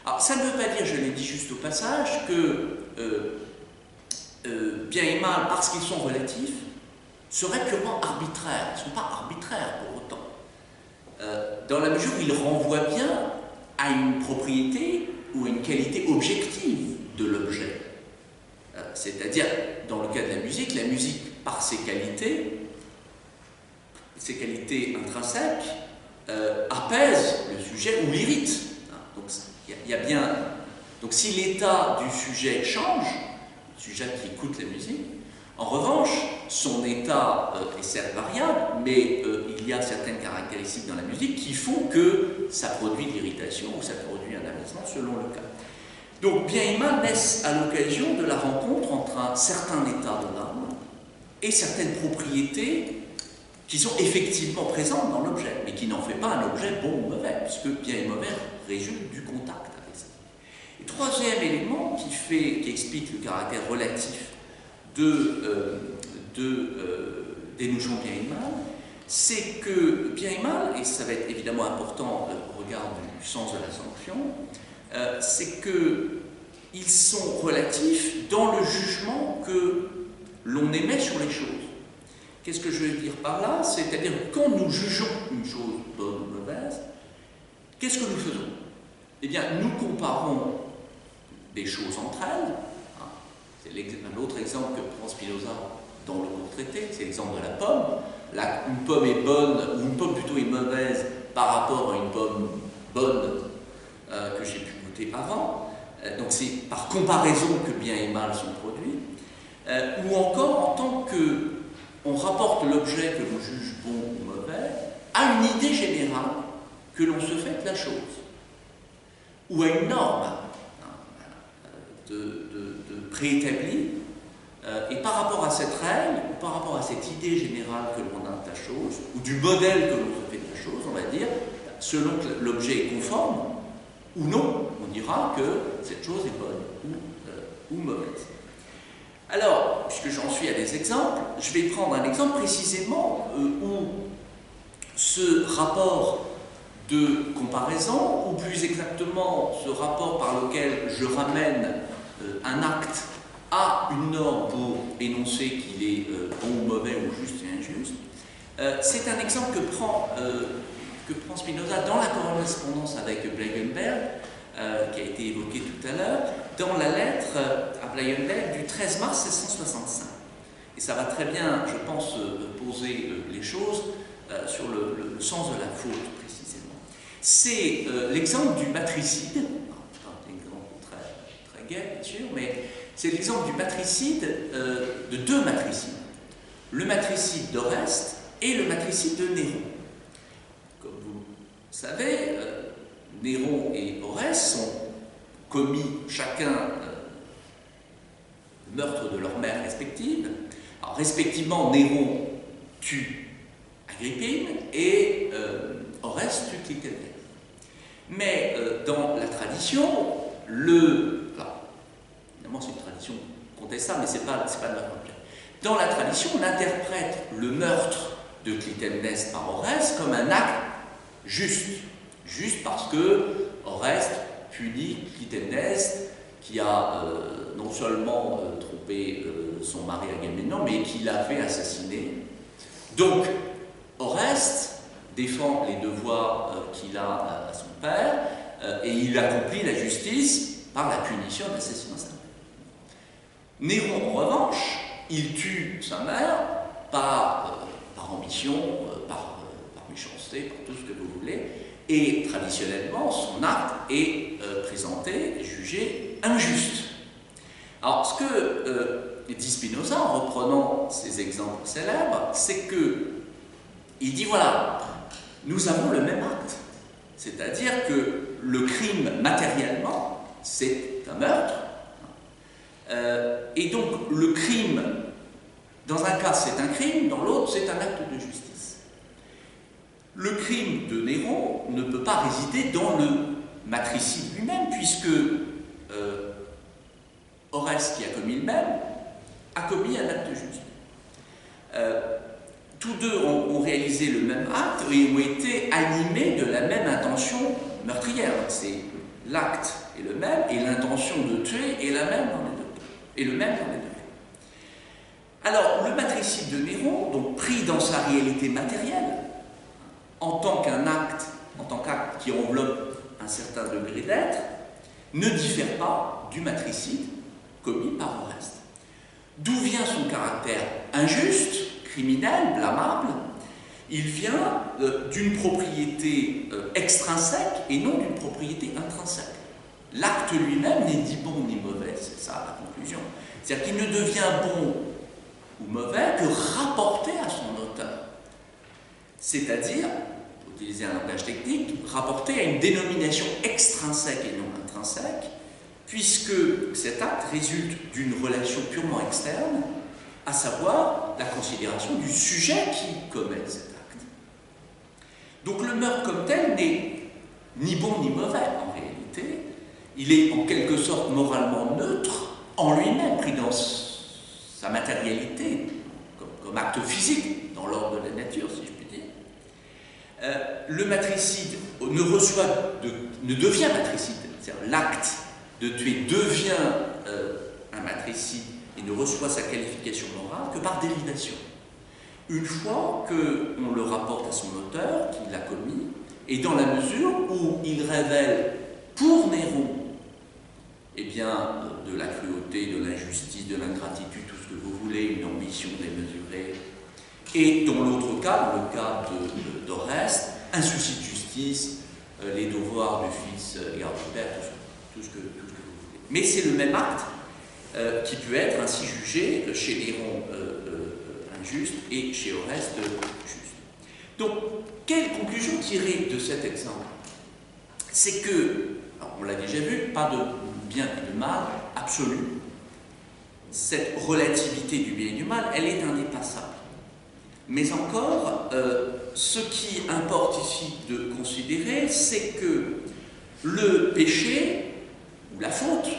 Alors, ça ne veut pas dire, je l'ai dit juste au passage, que bien et mal, parce qu'ils sont relatifs, seraient purement arbitraires. Ils ne sont pas arbitraires pour autant. Dans la mesure où ils renvoient bien à une propriété ou à une qualité objective de l'objet. C'est-à-dire, dans le cas de la musique, par ses qualités intrinsèques, apaise le sujet ou l'irrite. Donc, il y a bien. Donc, si l'état du sujet change, le sujet qui écoute la musique, en revanche, son état est certes variable, mais il y a certaines caractéristiques dans la musique qui font que ça produit de l'irritation ou ça produit un apaisement selon le cas. Donc, bien et mal naissent à l'occasion de la rencontre entre un certain état de l'âme et certaines propriétés qui sont effectivement présentes dans l'objet, mais qui n'en fait pas un objet bon ou mauvais, puisque bien et mauvais résultent du contact avec ça. Et troisième élément qui explique le caractère relatif des notions bien et mal, c'est que bien et mal, et ça va être évidemment important au regard du sens de la sanction, c'est qu'ils sont relatifs dans le jugement que l'on émet sur les choses. Qu'est-ce que je veux dire par là? C'est-à-dire que quand nous jugeons une chose bonne ou mauvaise, qu'est-ce que nous faisons? Eh bien, nous comparons des choses entre elles. C'est un autre exemple que prend Spinoza dans le court traité, c'est l'exemple de la pomme. Une pomme est bonne, ou une pomme plutôt est mauvaise par rapport à une pomme bonne que j'ai pu goûter avant. Donc c'est par comparaison que bien et mal sont produits. Ou encore en tant que on rapporte l'objet que l'on juge bon ou mauvais à une idée générale que l'on se fait de la chose, ou à une norme préétablie, et par rapport à cette règle, ou par rapport à cette idée générale que l'on a de la chose, ou du modèle que l'on se fait de la chose, on va dire, selon que l'objet est conforme ou non, on dira que cette chose est bonne ou mauvaise. Alors, puisque j'en suis à des exemples, je vais prendre un exemple précisément où ce rapport de comparaison, ou plus exactement ce rapport par lequel je ramène un acte à une norme pour énoncer qu'il est bon ou mauvais ou juste et injuste, c'est un exemple que prend Spinoza dans la correspondance avec Bleigenberg, qui a été évoqué tout à l'heure, dans la lettre à Bleigenberg du 13 mars 1665. Et ça va très bien, je pense, poser les choses sur le sens de la faute, précisément. C'est l'exemple du matricide, c'est un exemple très gai, bien sûr, mais c'est l'exemple du matricide, de deux matricides. Le matricide d'Oreste et le matricide de Néron. Comme vous savez, Néron et Oreste sont commis chacun le meurtre de leur mère respective. Alors, respectivement, Néron tue Agrippine et Oreste tue Clytémnestre. Mais dans la tradition, évidemment c'est une tradition contestable, mais c'est pas de leur objet. Dans la tradition, on interprète le meurtre de Clytémnestre par Oreste comme un acte juste parce que Oreste punit Clytémnestre qui a non seulement trompé son mari Agamemnon, mais qui l'a fait assassiner. Donc, Oreste défend les devoirs qu'il a à son père et il accomplit la justice par la punition de l'assassinat. Néron, en revanche, il tue sa mère par ambition, par méchanceté, par tout ce que vous voulez, et traditionnellement, son acte est présenté et jugé injuste. Alors, ce que dit Spinoza, en reprenant ces exemples célèbres, c'est qu'il dit, voilà, nous avons le même acte. C'est-à-dire que le crime, matériellement, c'est un meurtre. Et donc, le crime, dans un cas, c'est un crime, dans l'autre, c'est un acte de justice. Le crime de Néron ne peut pas résider dans le matricide lui-même, puisque Oreste, qui a commis le même, a commis un acte juste. Tous deux ont réalisé le même acte et ont été animés de la même intention meurtrière. C'est l'acte est le même et l'intention de tuer est la même dans les deux. Et le même dans les deux. Alors, le matricide de Néron, donc pris dans sa réalité matérielle, en tant qu'acte qui enveloppe un certain degré d'être, ne diffère pas du matricide commis par Oreste. D'où vient son caractère injuste, criminel, blâmable? Il vient d'une propriété extrinsèque et non d'une propriété intrinsèque. L'acte lui-même n'est ni bon ni mauvais, c'est ça la conclusion. C'est-à-dire qu'il ne devient bon ou mauvais que rapporté à son auteur. C'est-à-dire, pour utiliser un langage technique, rapporté à une dénomination extrinsèque et non intrinsèque, puisque cet acte résulte d'une relation purement externe, à savoir pas la considération du sujet qui commet cet acte. Donc le meurtre comme tel n'est ni bon ni mauvais en réalité. Il est en quelque sorte moralement neutre en lui-même, pris dans sa matérialité, comme acte physique dans l'ordre de la nature, si je puis dire. Le matricide ne devient matricide, c'est-à-dire l'acte de tuer devient un matricide et ne reçoit sa qualification morale que par dérivation. Une fois qu'on le rapporte à son auteur, qui l'a commis, et dans la mesure où il révèle pour Néron eh bien, de la cruauté, de l'injustice, de l'ingratitude, tout ce que vous voulez, une ambition démesurée, et dans l'autre cas, le cas d'Oreste, un souci de justice, les devoirs du fils égard du père, tout ce que vous voulez. Mais c'est le même acte qui peut être ainsi jugé chez Néron injuste et chez Oreste juste. Donc, quelle conclusion tirer de cet exemple? C'est que, alors on l'a déjà vu, pas de bien et de mal absolu. Cette relativité du bien et du mal, elle est indépassable. Mais encore, ce qui importe ici de considérer, c'est que le péché, ou la faute,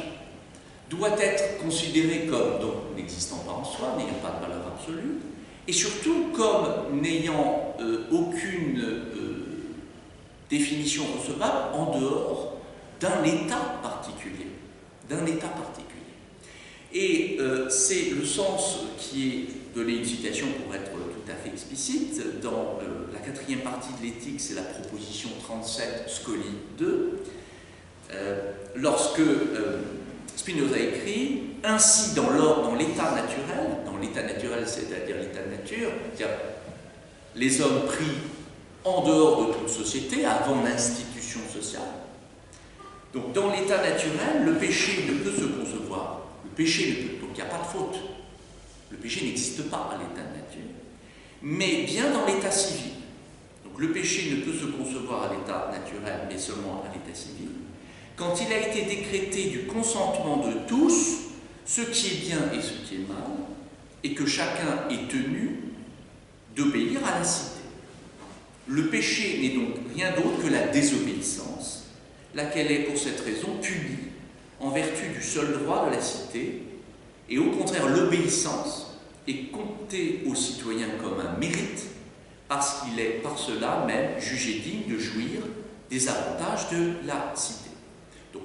doit être considéré comme donc n'existant pas en soi, n'ayant pas de valeur absolue, et surtout comme n'ayant aucune définition recevable en dehors d'un état particulier. Et c'est le sens qui est donné une citation pour être tout à fait explicite. Dans la quatrième partie de l'éthique, c'est la proposition 37, Scoli 2, lorsque Spinoza écrit « Ainsi dans l'état naturel, c'est-à-dire l'état de nature, c'est-à-dire les hommes pris en dehors de toute société, avant l'institution sociale. Donc dans l'état naturel, le péché ne peut se concevoir. Donc il n'y a pas de faute. Le péché n'existe pas à l'état de nature. Mais bien dans l'état civil. Donc le péché ne peut se concevoir à l'état naturel, mais seulement à l'état civil. Quand il a été décrété du consentement de tous, ce qui est bien et ce qui est mal, et que chacun est tenu d'obéir à la cité. Le péché n'est donc rien d'autre que la désobéissance, laquelle est pour cette raison punie en vertu du seul droit de la cité, et au contraire l'obéissance est comptée aux citoyens comme un mérite, parce qu'il est par cela même jugé digne de jouir des avantages de la cité. Donc,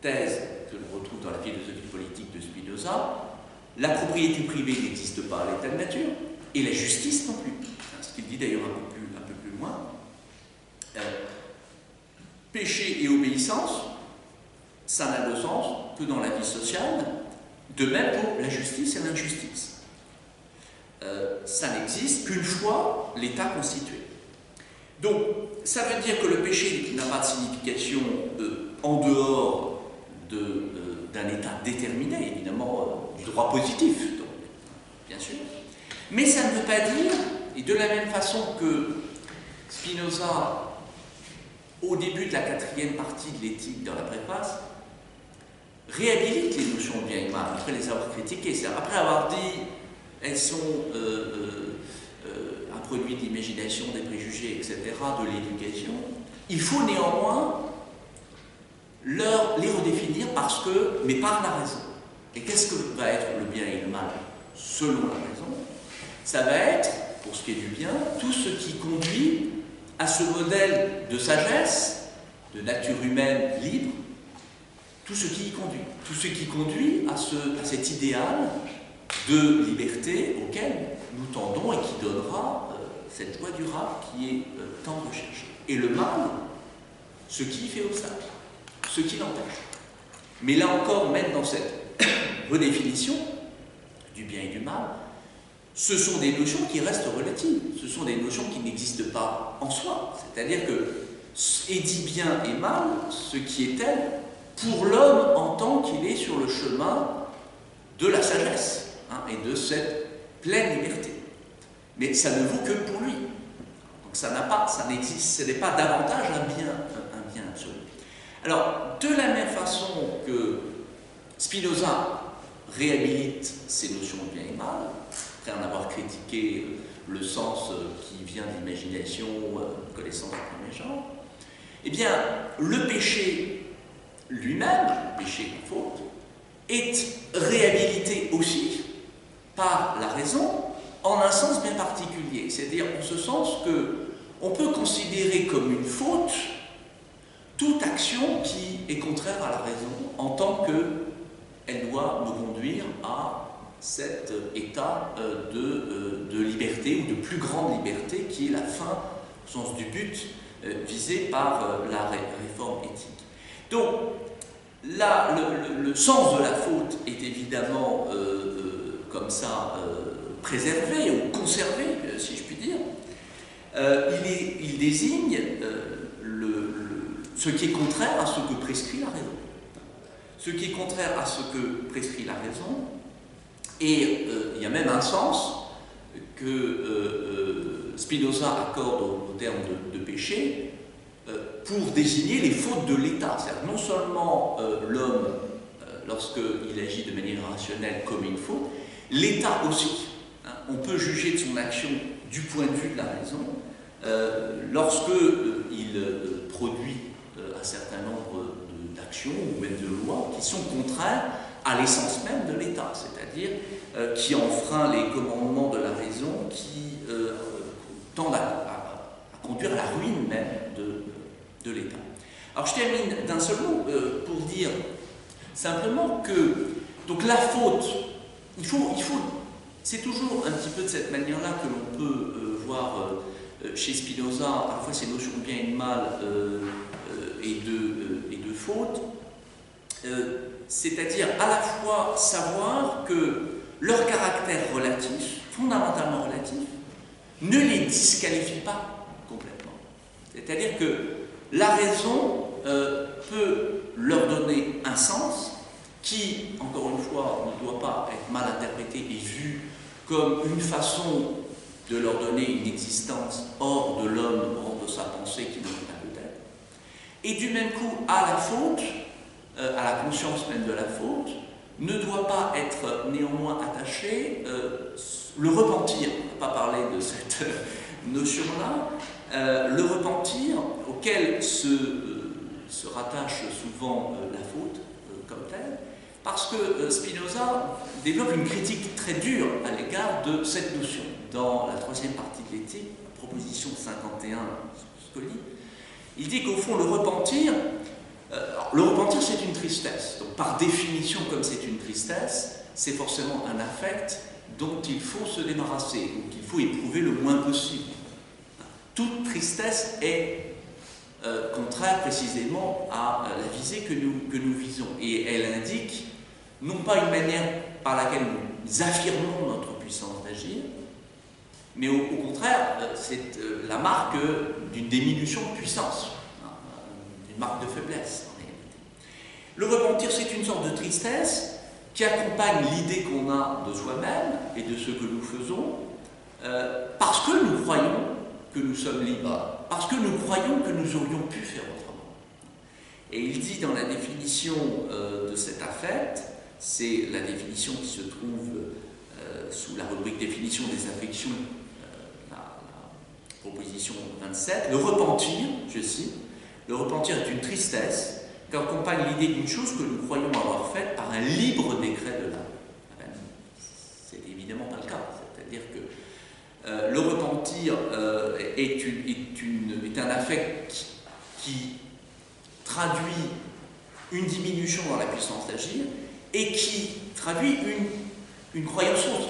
thèse que l'on retrouve dans la philosophie politique de Spinoza, la propriété privée n'existe pas à l'état de nature, et la justice non plus. Ce qu'il dit d'ailleurs un peu plus loin. Péché et obéissance, ça n'a de sens que dans la vie sociale, de même pour la justice et l'injustice. Ça n'existe qu'une fois l'État constitué. Donc, ça veut dire que le péché n'a pas de signification en dehors d'un État déterminé, évidemment, du droit positif, donc, bien sûr. Mais ça ne veut pas dire, et de la même façon que Spinoza, au début de la quatrième partie de l'éthique dans la préface, réhabilite les notions de bien et mal après les avoir critiquées. C'est-à-dire après avoir dit elles sont un produit d'imagination, des préjugés, etc., de l'éducation, il faut néanmoins les redéfinir mais par la raison. Et qu'est-ce que va être le bien et le mal selon la raison? Ça va être, pour ce qui est du bien, tout ce qui conduit à ce modèle de sagesse, de nature humaine libre, tout ce qui y conduit à cet idéal de liberté auquel nous tendons et qui donnera cette joie durable qui est tant recherchée. Et le mal, ce qui fait obstacle, ce qui l'empêche. Mais là encore, même dans cette redéfinition du bien et du mal, ce sont des notions qui restent relatives, ce sont des notions qui n'existent pas en soi. C'est-à-dire que, et dit bien et mal, ce qui est tel pour l'homme en tant qu'il est sur le chemin de la sagesse et de cette pleine liberté. Mais ça ne vaut que pour lui. Donc ça n'existe, ce n'est pas davantage un bien absolu. Alors, de la même façon que Spinoza réhabilite ces notions de bien et mal, après en avoir critiqué le sens qui vient de l'imagination, connaissance du premier genre, eh bien, le péché lui-même, le péché en faute, est réhabilité aussi par la raison en un sens bien particulier, c'est-à-dire en ce sens que on peut considérer comme une faute toute action qui est contraire à la raison en tant qu'elle doit me conduire à cet état de liberté ou de plus grande liberté qui est la fin, au sens du but, visé par la réforme éthique. Donc, là, le sens de la faute est évidemment comme ça préservé ou conservé, si je puis dire. Il désigne ce qui est contraire à ce que prescrit la raison. Ce qui est contraire à ce que prescrit la raison, et il y a même un sens que Spinoza accorde au terme de péché pour désigner les fautes de l'État. C'est-à-dire non seulement l'homme, lorsqu'il agit de manière irrationnelle, commet une faute, l'État aussi. Hein, on peut juger de son action du point de vue de la raison lorsqu'il produit un certain nombre d'actions ou même de lois qui sont contraires à l'essence même de l'État, c'est-à-dire qui enfreint les commandements de la raison, qui tendent à conduire à la ruine même de l'État. Alors je termine d'un seul mot pour dire simplement que donc la faute, c'est toujours un petit peu de cette manière-là que l'on peut voir chez Spinoza, à la fois ces notions de bien et de mal et de faute, c'est-à-dire à la fois savoir que leur caractère relatif, fondamentalement relatif, ne les disqualifie pas complètement. C'est-à-dire que la raison peut leur donner un sens qui, encore une fois, ne doit pas être mal interprété et vu comme une façon de leur donner une existence hors de l'homme, hors de sa pensée qui n'en est pas peut-être. Et du même coup, à la faute, à la conscience même de la faute, ne doit pas être néanmoins attaché le repentir. On ne va pas parler de cette notion-là. Le repentir auquel se rattache souvent la faute comme telle, parce que Spinoza développe une critique très dure à l'égard de cette notion. Dans la troisième partie de l'éthique, proposition 51, Scoli, il dit qu'au fond, le repentir c'est une tristesse. Donc par définition, comme c'est une tristesse, c'est forcément un affect dont il faut se débarrasser, donc il faut éprouver le moins possible. Toute tristesse est contraire précisément à la visée que nous visons. Et elle indique non pas une manière par laquelle nous affirmons notre puissance d'agir, mais au contraire, c'est la marque d'une diminution de puissance, une marque de faiblesse en réalité. Le repentir, c'est une sorte de tristesse qui accompagne l'idée qu'on a de soi-même et de ce que nous faisons, parce que nous croyons que nous sommes libres, parce que nous croyons que nous aurions pu faire autrement. Et il dit dans la définition de cet affect, c'est la définition qui se trouve sous la rubrique définition des affections, la proposition 27, le repentir, je cite, le repentir est une tristesse qu'accompagne l'idée d'une chose que nous croyons avoir faite par un libre décret de l'âme. C'est évidemment pas le cas, c'est-à-dire que le repentir est un affect qui traduit une diminution dans la puissance d'agir et qui traduit une croyance fausse,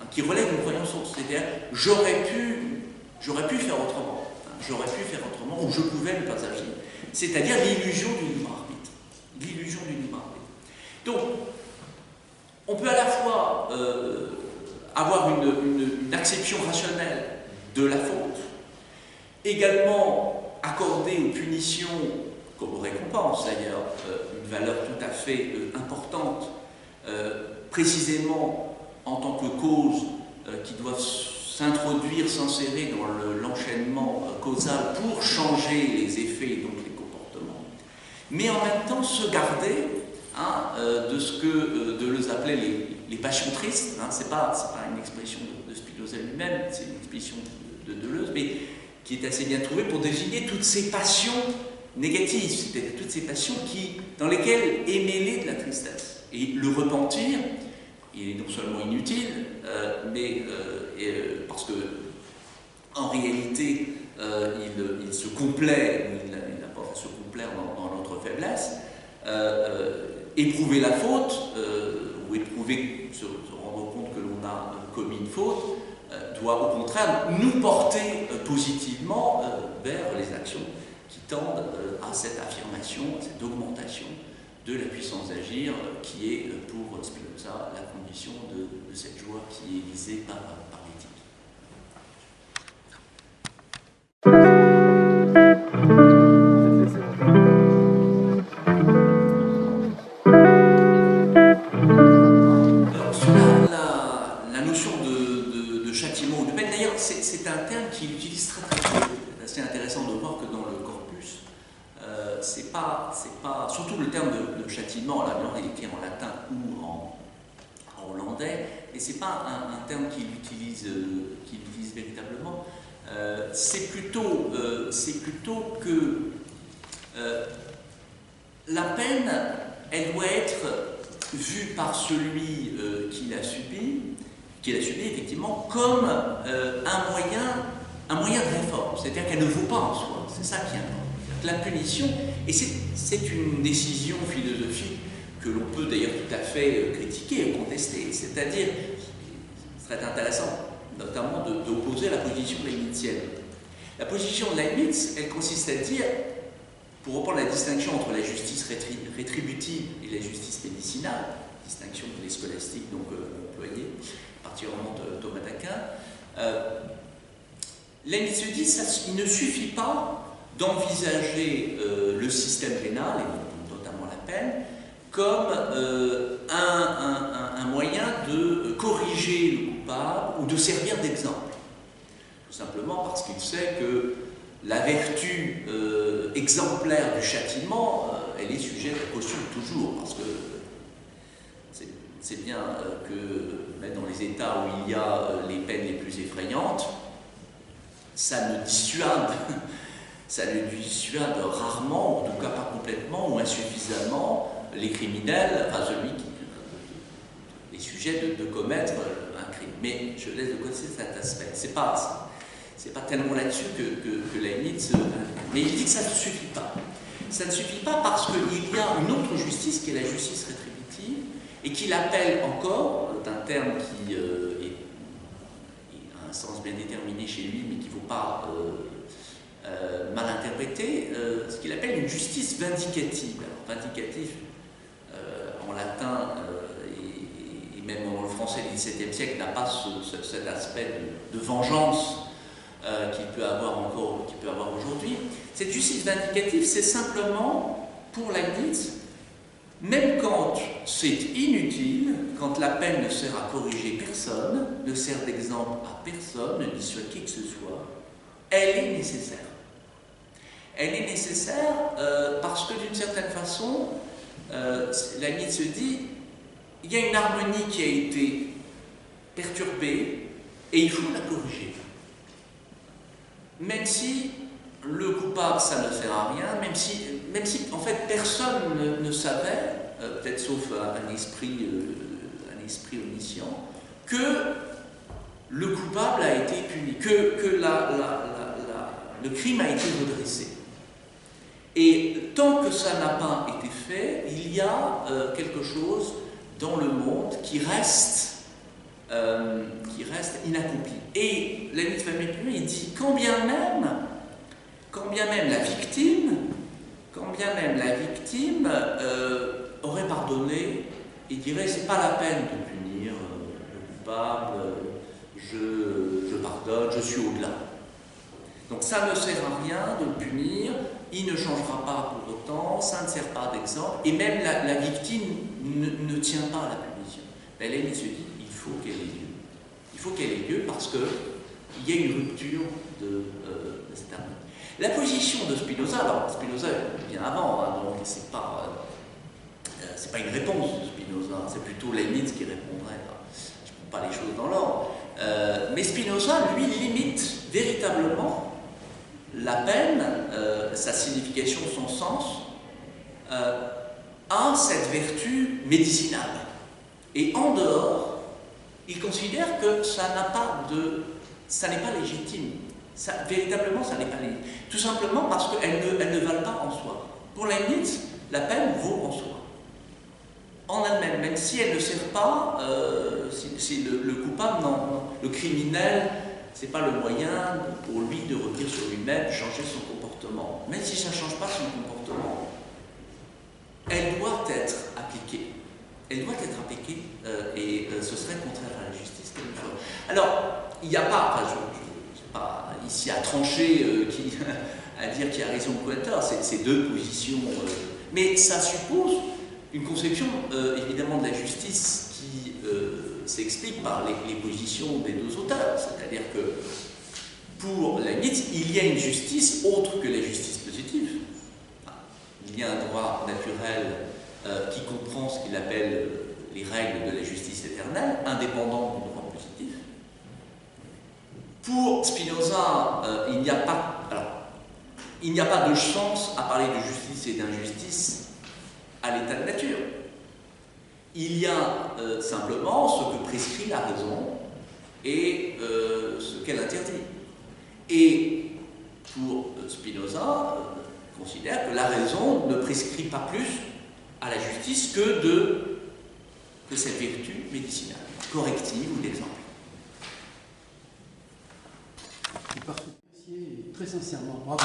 qui relève une croyance fausse, c'est-à-dire j'aurais pu faire autrement, ou je pouvais ne pas agir, c'est-à-dire l'illusion du libre arbitre. L'illusion du libre arbitre. Donc, on peut à la fois avoir une acception rationnelle de la faute, également accorder aux punitions, comme aux récompenses d'ailleurs, une valeur tout à fait importante, précisément en tant que cause qui doivent s'introduire, s'insérer dans l'enchaînement causal pour changer les effets et donc les comportements, mais en même temps se garder de ce que Deleuze appelait les passions tristes, hein, c'est pas une expression de Spinoza lui-même, c'est une expression de Deleuze, mais qui est assez bien trouvée pour désigner toutes ces passions négatives, c'est-à-dire toutes ces passions dans lesquelles est mêlée de la tristesse. Et le repentir, il est non seulement inutile, mais parce que en réalité, il se complaît, il apporte à se complaire dans notre faiblesse. Éprouver la faute, ou se rendre compte que l'on a commis une faute, doit au contraire nous porter positivement vers les actions qui tendent à cette affirmation, à cette augmentation de la puissance d'agir, qui est pour Spinoza la condition de cette joie qui est visée par l'éthique. C'est un terme qu'il utilise très peu. C'est assez intéressant de voir que dans le corpus, c'est pas, surtout le terme de châtiment, là, il est écrit en latin ou en hollandais, et c'est pas un terme qu'il utilise véritablement. C'est plutôt que la peine, elle doit être vue par celui qui l'a subie effectivement comme un moyen de réforme, c'est-à-dire qu'elle ne vaut pas en soi, c'est ça qui est important. La punition, et c'est une décision philosophique que l'on peut d'ailleurs tout à fait critiquer et contester, c'est-à-dire, ce serait intéressant notamment d'opposer la position leibnizienne. La position de Leibniz, elle consiste à dire, pour reprendre la distinction entre la justice rétributive et la justice médicinale, distinction que les scolastiques donc employée, particulièrement de Thomas d'Aquin, Leibniz se dit qu'il ne suffit pas d'envisager le système pénal, et notamment la peine, comme un moyen de corriger le coupable ou de servir d'exemple. Tout simplement parce qu'il sait que la vertu exemplaire du châtiment, elle est sujette à caution toujours, parce que c'est bien que même dans les États où il y a les peines les plus effrayantes, ça ne dissuade rarement, en tout cas pas complètement ou insuffisamment, les criminels, enfin les sujets de commettre un crime. Mais je laisse de côté cet aspect. C'est pas tellement là-dessus que Leibniz... mais il dit que ça ne suffit pas. Ça ne suffit pas parce qu'il y a une autre justice qui est la justice rétributive, et qu'il appelle encore, d'un terme qui a un sens bien déterminé chez lui, mais qu'il ne faut pas mal interpréter, ce qu'il appelle une justice vindicative. Alors, vindicatif, en latin, et même dans le français du XVIIe siècle, n'a pas cet aspect de vengeance qu'il peut avoir aujourd'hui. Cette justice vindicative, c'est simplement, pour Leibniz, même quand c'est inutile, quand la peine ne sert à corriger personne, ne sert d'exemple à personne, ne dissuade qui que ce soit, elle est nécessaire. Elle est nécessaire parce que d'une certaine façon, Leibniz se dit, il y a une harmonie qui a été perturbée et il faut la corriger. Même si le coupable, ça ne sert à rien, même si en fait personne ne savait, peut-être sauf un esprit omniscient, que le coupable a été puni, que le crime a été redressé. Et tant que ça n'a pas été fait, il y a quelque chose dans le monde qui reste inaccompli. Et Leibniz va mettre lui, il dit quand bien même la victime aurait pardonné, il dirait c'est pas la peine de punir le coupable, je pardonne, je suis au-delà. Donc ça ne sert à rien de le punir, il ne changera pas pour autant, ça ne sert pas d'exemple, et même la victime ne tient pas à la punition. Leibniz se dit il faut qu'elle ait lieu. Il faut qu'elle ait lieu parce qu'il y a une rupture de cette harmonie. La position de Spinoza, alors Spinoza bien avant, hein, donc c'est pas c'est pas une réponse de Spinoza, c'est plutôt Leibniz qui répondrait. Je ne prends pas les choses dans l'ordre. Mais Spinoza, lui, limite véritablement la peine, sa signification, son sens, à cette vertu médicinale. Et en dehors, il considère que ça n'est pas légitime. Véritablement, ça n'est pas légitime. Tout simplement parce qu'elles ne valent pas en soi. Pour Leibniz, la peine vaut en soi. En elle-même, même si elle ne sert pas, si le coupable, le criminel, ce n'est pas le moyen pour lui de revenir sur lui-même, de changer son comportement. Même si ça ne change pas son comportement, elle doit être appliquée. Elle doit être appliquée et ce serait contraire à la justice. Alors, il n'y a pas, enfin, je ne sais pas ici à trancher, à dire qui a raison ou qui a tort, c'est deux positions, mais ça suppose une conception évidemment de la justice qui s'explique par les positions des deux auteurs, c'est-à-dire que pour Leibniz, il y a une justice autre que la justice positive. Il y a un droit naturel qui comprend ce qu'il appelle les règles de la justice éternelle, indépendant du droit positif. Pour Spinoza, il n'y a pas de chance à parler de justice et d'injustice à l'état de nature. Il y a simplement ce que prescrit la raison et ce qu'elle interdit. Et pour Spinoza, considère que la raison ne prescrit pas plus à la justice que cette vertu médicinale, corrective ou d'exemple. Merci très sincèrement. Bravo.